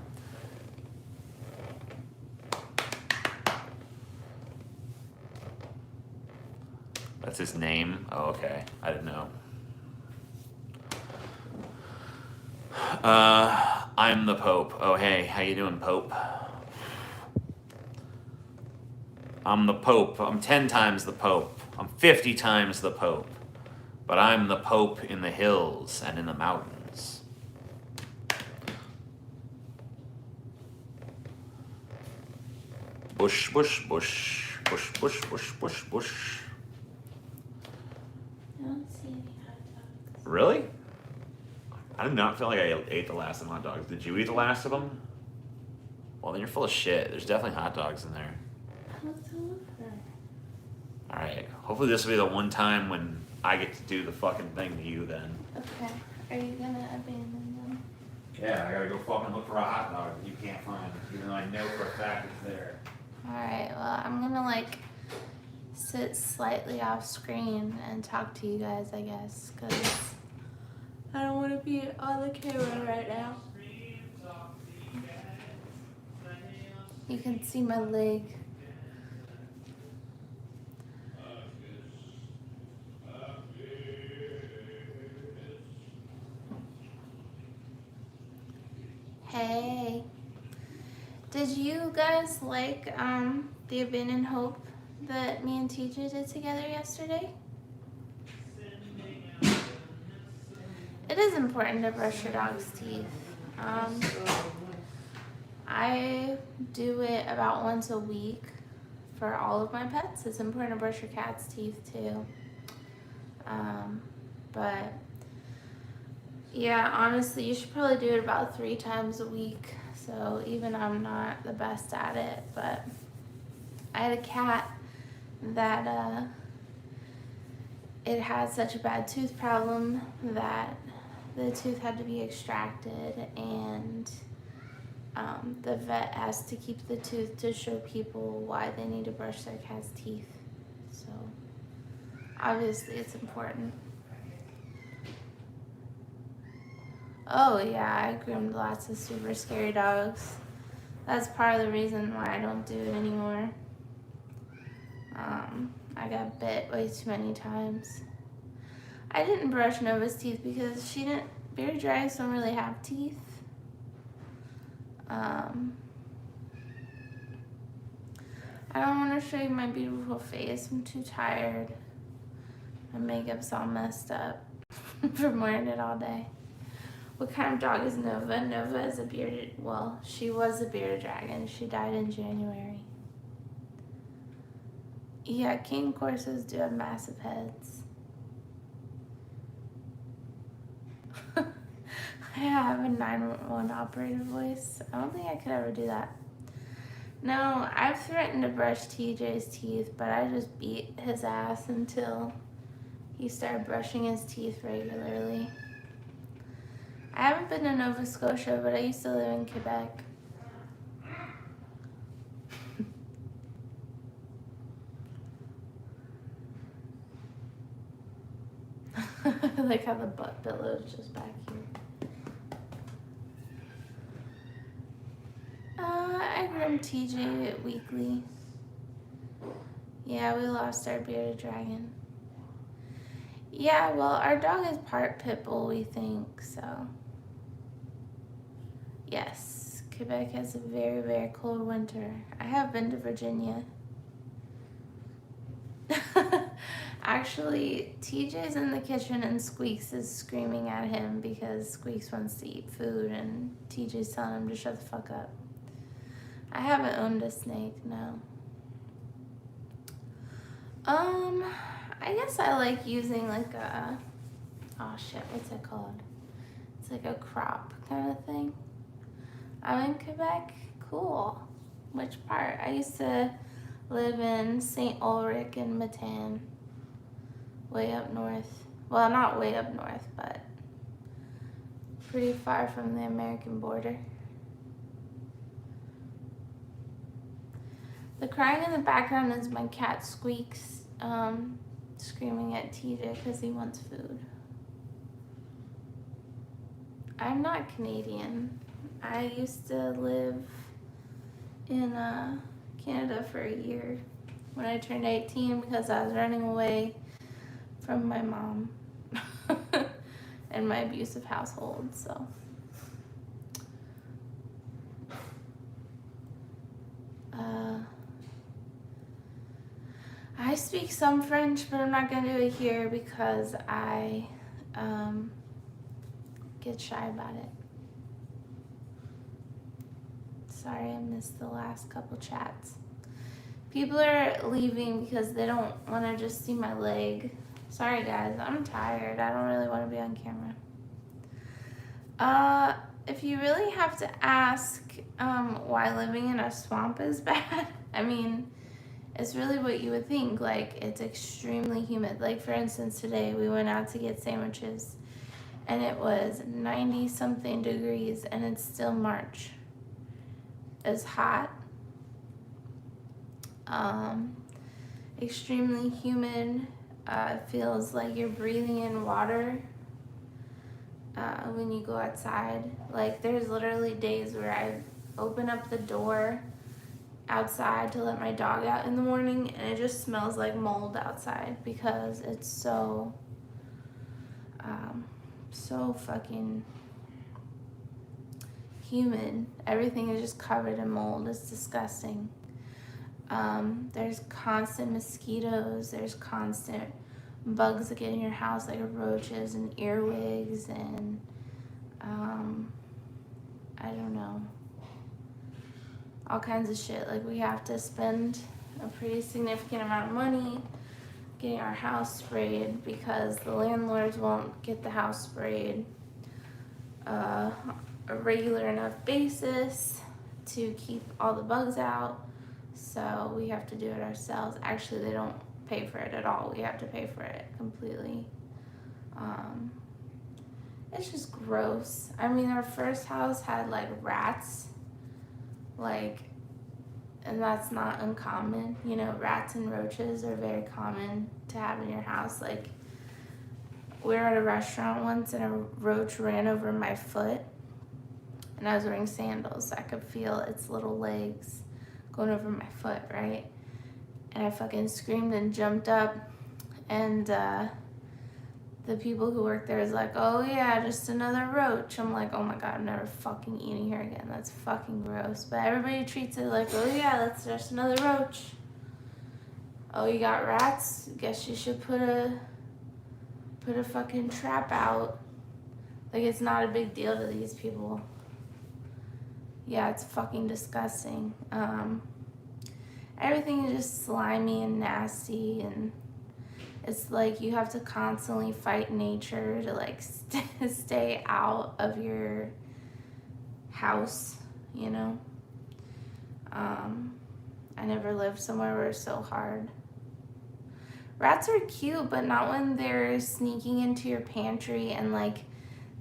That's his name? Oh, okay. I didn't know. I'm the Pope. Oh, hey. How you doing, Pope? I'm the Pope. I'm 10 times the Pope. I'm 50 times the Pope. But I'm the Pope in the hills and in the mountains. Bush, bush, bush, bush, bush, bush, bush, bush. I don't see any hot dogs. Really? I did not feel like I ate the last of them hot dogs. Did you eat the last of them? Well, then you're full of shit. There's definitely hot dogs in there. What's the over? All right. Hopefully this will be the one time when I get to do the fucking thing to you then. Okay. Are you gonna abandon them? Yeah, I gotta go fucking look for a hot dog that you can't find, even though I know for a fact it's there. Alright, well, I'm gonna like sit slightly off screen and talk to you guys, I guess, because I don't want to be on the camera right now. You can see my leg. Hey. Did you guys like the Abandoned Hope that me and TJ did together yesterday? It is important to brush your dog's teeth. I do it about once a week for all of my pets. It's important to brush your cat's teeth too. But yeah, honestly, you should probably do it about 3 times a week. So even I'm not the best at it, but I had a cat that it had such a bad tooth problem that the tooth had to be extracted, and the vet has to keep the tooth to show people why they need to brush their cat's teeth. So obviously it's important. Oh yeah, I groomed lots of super scary dogs. That's part of the reason why I don't do it anymore. I got bit way too many times. I didn't brush Nova's teeth because bearded dragons don't really have teeth. I don't want to show you my beautiful face. I'm too tired. My makeup's all messed up from wearing it all day. What kind of dog is Nova? Nova is she was a bearded dragon. She died in January. Yeah, king corsas do have massive heads. I have a 911 operator voice. I don't think I could ever do that. No, I've threatened to brush TJ's teeth, but I just beat his ass until he started brushing his teeth regularly. I haven't been to Nova Scotia, but I used to live in Quebec. I like how the butt pillow is just back here. I groom TJ weekly. Yeah, we lost our bearded dragon. Yeah, well, our dog is part pit bull, we think, so. Yes, Quebec has a very, very cold winter. I have been to Virginia. Actually, TJ's in the kitchen and Squeaks is screaming at him because Squeaks wants to eat food and TJ's telling him to shut the fuck up. I haven't owned a snake, no. I guess I like using like a, oh shit, what's it called? It's like a crop kind of thing. I'm in Quebec, cool. Which part? I used to live in St. Ulrich and Matan, way up north. Well, not way up north, but pretty far from the American border. The crying in the background is my cat Squeaks screaming at TJ because he wants food. I'm not Canadian. I used to live in Canada for a year when I turned 18 because I was running away from my mom and my abusive household, so. I speak some French, but I'm not gonna do it here because I get shy about it. Sorry, I missed the last couple chats. People are leaving because they don't want to just see my leg, Sorry, guys. I'm tired. I don't really want to be on camera. If you really have to ask why living in a swamp is bad, I mean, it's really what you would think. Like, it's extremely humid. Like, for instance, today we went out to get sandwiches, and it was 90-something degrees, and it's still March. It's hot. Extremely humid. It feels like you're breathing in water when you go outside. Like, there's literally days where I open up the door outside to let my dog out in the morning, and it just smells like mold outside because it's so fucking humid. Everything is just covered in mold. It's disgusting. There's constant mosquitoes. There's constant bugs that get in your house, like roaches and earwigs and I don't know, all kinds of shit. Like, we have to spend a pretty significant amount of money getting our house sprayed because the landlords won't get the house sprayed a regular enough basis to keep all the bugs out. So we have to do it ourselves. Actually, they don't pay for it at all. We have to pay for it completely. It's just gross. I mean, our first house had like rats, like, and that's not uncommon. You know, rats and roaches are very common to have in your house. Like, we were at a restaurant once and a roach ran over my foot, and I was wearing sandals, so I could feel its little legs going over my foot, right? And I fucking screamed and jumped up, and the people who work there was like, oh yeah, just another roach. I'm like, oh my god, I'm never fucking eating here again. That's fucking gross. But everybody treats it like, oh yeah, that's just another roach. Oh, you got rats? Guess you should put a fucking trap out. Like, it's not a big deal to these people. Yeah, it's fucking disgusting. Everything is just slimy and nasty, and it's like you have to constantly fight nature to like stay out of your house, you know? I never lived somewhere where it's so hard. Rats are cute, but not when they're sneaking into your pantry and like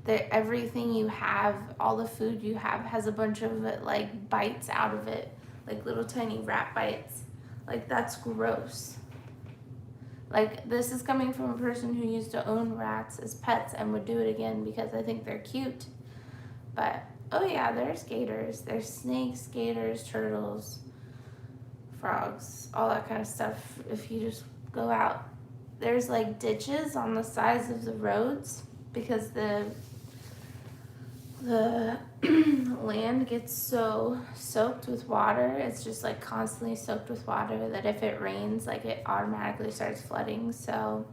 everything you have, all the food you have has a bunch of like bites out of it, like little tiny rat bites. Like, that's gross. Like, this is coming from a person who used to own rats as pets and would do it again because I think they're cute. But, oh yeah, there's gators. There's snakes, gators, turtles, frogs, all that kind of stuff if you just go out. There's, like, ditches on the sides of the roads because the land gets so soaked with water. It's just like constantly soaked with water that if it rains, like, it automatically starts flooding. So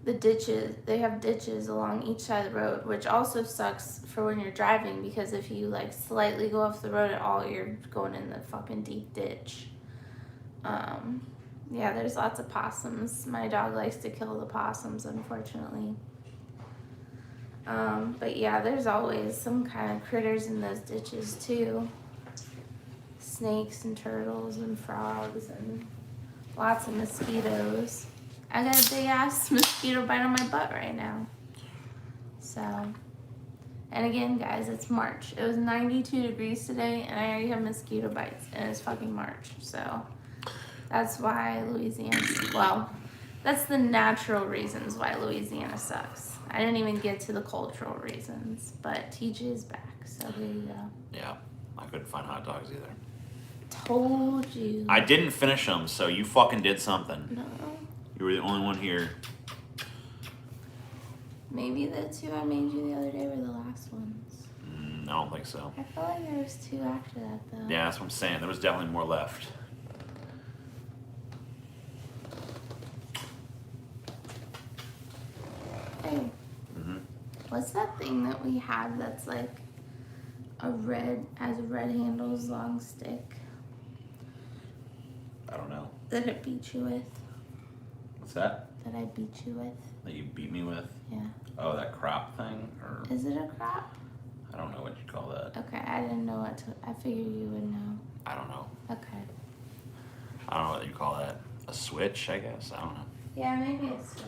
the ditches, they have ditches along each side of the road, which also sucks for when you're driving because if you like slightly go off the road at all, you're going in the fucking deep ditch. Yeah, there's lots of possums. My dog likes to kill the possums, unfortunately. But yeah, there's always some kind of critters in those ditches too. Snakes and turtles and frogs and lots of mosquitoes. I got a big ass mosquito bite on my butt right now. So, and again, guys, it's March. It was 92 degrees today and I already have mosquito bites and it's fucking March. So that's why Louisiana, well, that's the natural reasons why Louisiana sucks. I didn't even get to the cultural reasons, but TJ is back, so here you go. Yeah, I couldn't find hot dogs either. Told you. I didn't finish them, so you fucking did something. No. You were the only one here. Maybe the two I made you the other day were the last ones. I don't think so. I felt like there was two after that, though. Yeah, that's what I'm saying. There was definitely more left. Hey. What's that thing that we have that's like has red handles, long stick? I don't know. That it beat you with? What's that? that I beat you with. That you beat me with? Yeah. Oh, that crop thing? Or Is it a crop? I don't know what you'd call that. Okay, I didn't know what to. I figured you would know. I don't know. Okay. I don't know what you call that. A switch, I guess? I don't know. Yeah, maybe a switch.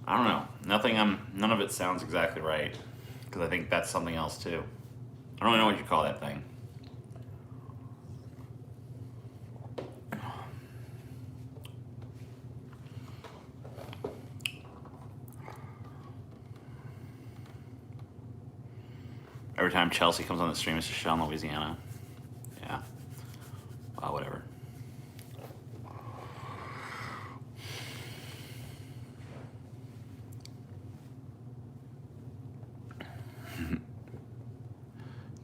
I don't know. None of it sounds exactly right. Because I think that's something else too. I don't know what you call that thing. Every time Chelsea comes on the stream, it's Shell, Louisiana. Yeah. Well, whatever.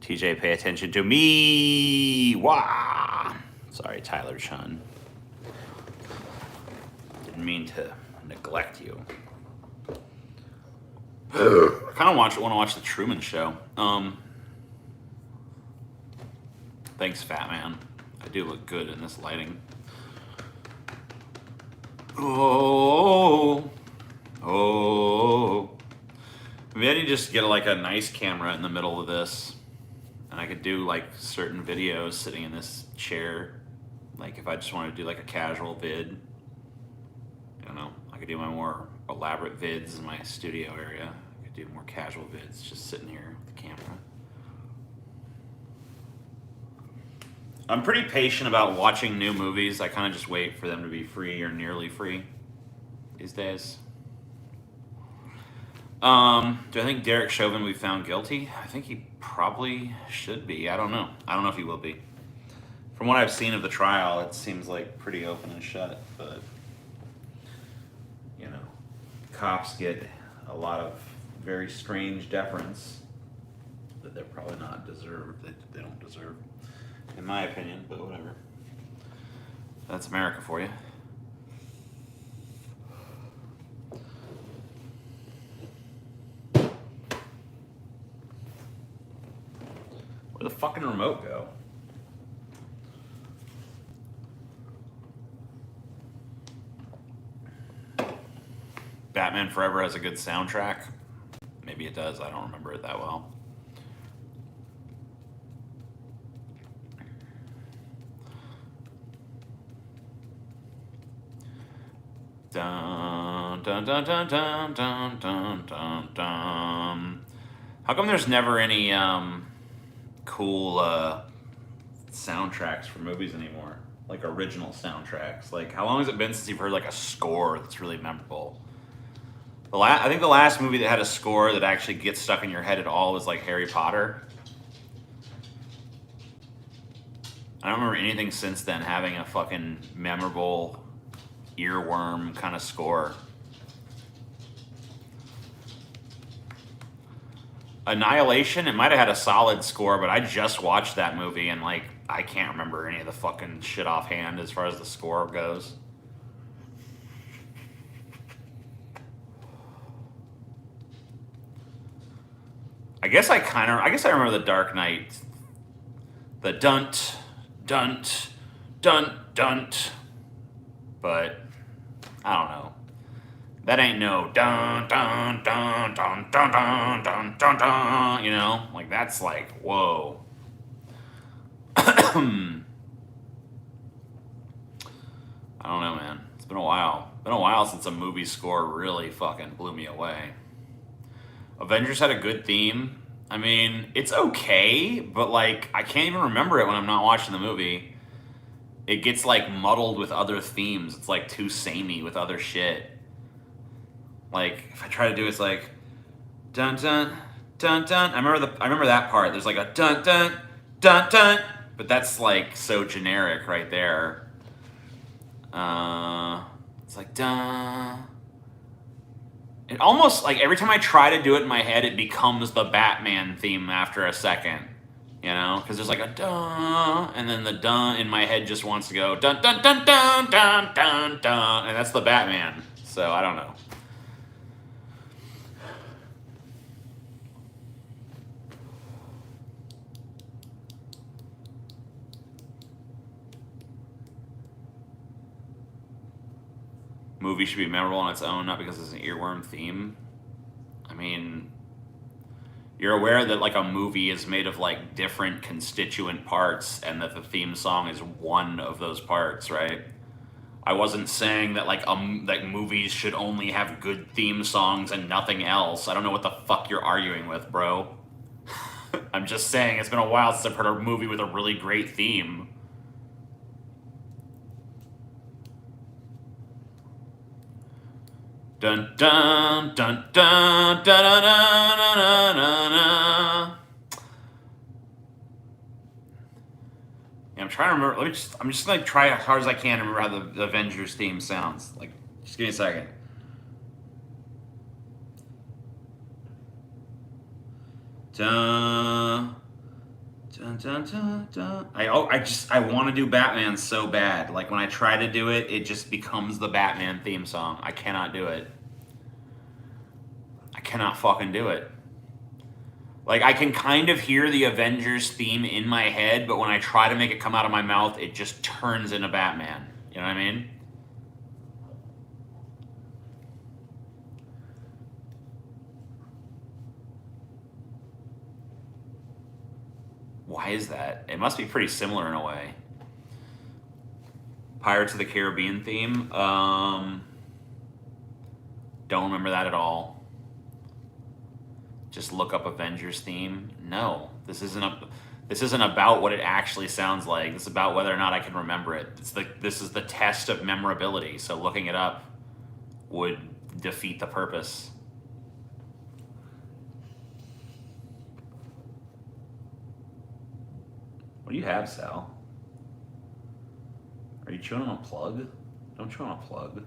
TJ, pay attention to me. Wah! Sorry, Tyler Chun. Didn't mean to neglect you. I kind of want to watch the Truman Show. Thanks, Fat Man. I do look good in this lighting. Oh. Maybe I need to just get like a nice camera in the middle of this. And I could do like certain videos sitting in this chair. Like if I just wanted to do like a casual vid. I don't know. I could do my more elaborate vids in my studio area. I could do more casual vids just sitting here with the camera. I'm pretty patient about watching new movies. I kind of just wait for them to be free or nearly free these days. Do I think Derek Chauvin will be found guilty? I think he probably should be. I don't know. I don't know if he will be. From what I've seen of the trial, it seems like pretty open and shut, but you know, cops get a lot of very strange deference that they're probably not deserved. They don't deserve, in my opinion, but whatever. That's America for you. Where'd the fucking remote go? Batman Forever has a good soundtrack. Maybe it does. I don't remember it that well. Dun, dun, dun, dun, dun, dun, dun, dun, dun. How come there's never any cool soundtracks for movies anymore? Like original soundtracks. Like how long has it been since you've heard like a score that's really memorable? I think the last movie that had a score that actually gets stuck in your head at all was like Harry Potter. I don't remember anything since then having a fucking memorable earworm kind of score. Annihilation, it might have had a solid score, but I just watched that movie and like I can't remember any of the fucking shit offhand as far as the score goes. I guess I remember the Dark Knight. The dunt, dunt, dunt, dunt. But I don't know. That ain't no dun dun dun dun dun dun dun dun dun. You know, like that's like whoa. I don't know, man. It's been a while. Been a while since a movie score really fucking blew me away. Avengers had a good theme. I mean, it's okay, but like I can't even remember it when I'm not watching the movie. It gets like muddled with other themes. It's like too samey with other shit. Like if I try to do it's like dun dun dun dun. I remember that part. There's like a dun dun dun dun, but that's like so generic right there. It's like dun. It almost like every time I try to do it in my head, it becomes the Batman theme after a second. You know, because there's like a dun, and then the dun in my head just wants to go dun dun dun dun dun dun dun, and that's the Batman. So I don't know. movie should be memorable on its own, not because it's an earworm theme. I mean, you're aware that like a movie is made of like different constituent parts, and that the theme song is one of those parts, right? I wasn't saying that like movies should only have good theme songs and nothing else. I don't know what the fuck you're arguing with, bro. I'm just saying it's been a while since I've heard a movie with a really great theme. Dun dun dun dun dun dun dun dun dun dun. Yeah, I'm trying to remember. I'm just gonna try as hard as I can to remember how the Avengers theme sounds. Like, just give me a second. Dun dun dun dun dun. I want to do Batman so bad. Like when I try to do it, it just becomes the Batman theme song. I cannot do it. I cannot fucking do it. Like I can kind of hear the Avengers theme in my head, but when I try to make it come out of my mouth, it just turns into Batman. You know what I mean? Why is that? It must be pretty similar in a way. Pirates of the Caribbean theme. Don't remember that at all. Just look up Avengers theme. No, this isn't about what it actually sounds like. It's about whether or not I can remember it. This is the test of memorability. So looking it up would defeat the purpose. What do you have, Sal? Are you chewing on a plug? Don't chew on a plug.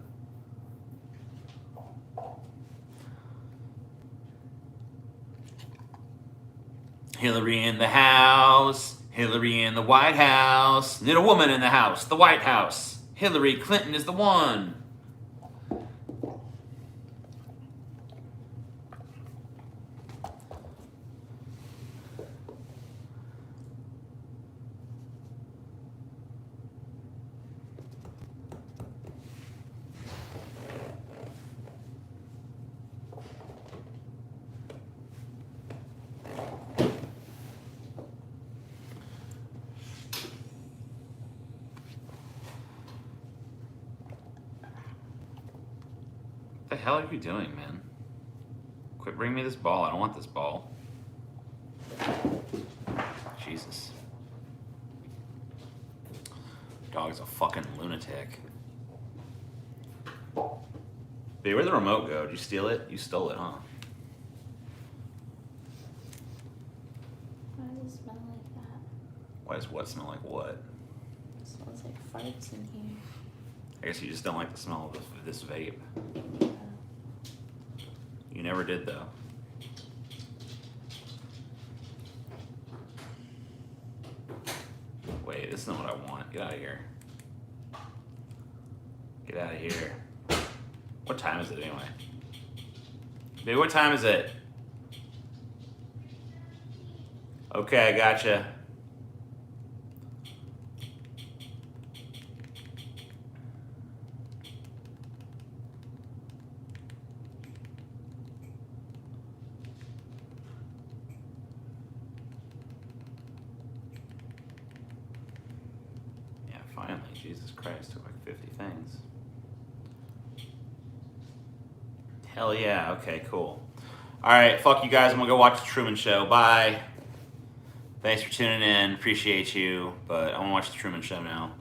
Hillary in the house. Hillary in the White House. Need a woman in the house. The White House. Hillary Clinton is the one. What the hell are you doing, man? Quit bringing me this ball. I don't want this ball. Jesus. Dog's a fucking lunatic. Babe, where'd the remote go? Did you steal it? You stole it, huh? Why does it smell like that? Why does what smell like what? It smells like farts in here. I guess you just don't like the smell of this vape. You never did, though. Wait, this isn't what I want. Get out of here. Get out of here. What time is it anyway? Babe, what time is it? Okay, I gotcha. Yeah, finally. Jesus Christ, took like 50 things. Hell yeah. Okay, cool. All right, fuck you guys. I'm gonna go watch the Truman Show. Bye. Thanks for tuning in. Appreciate you, but I want to watch the Truman Show now.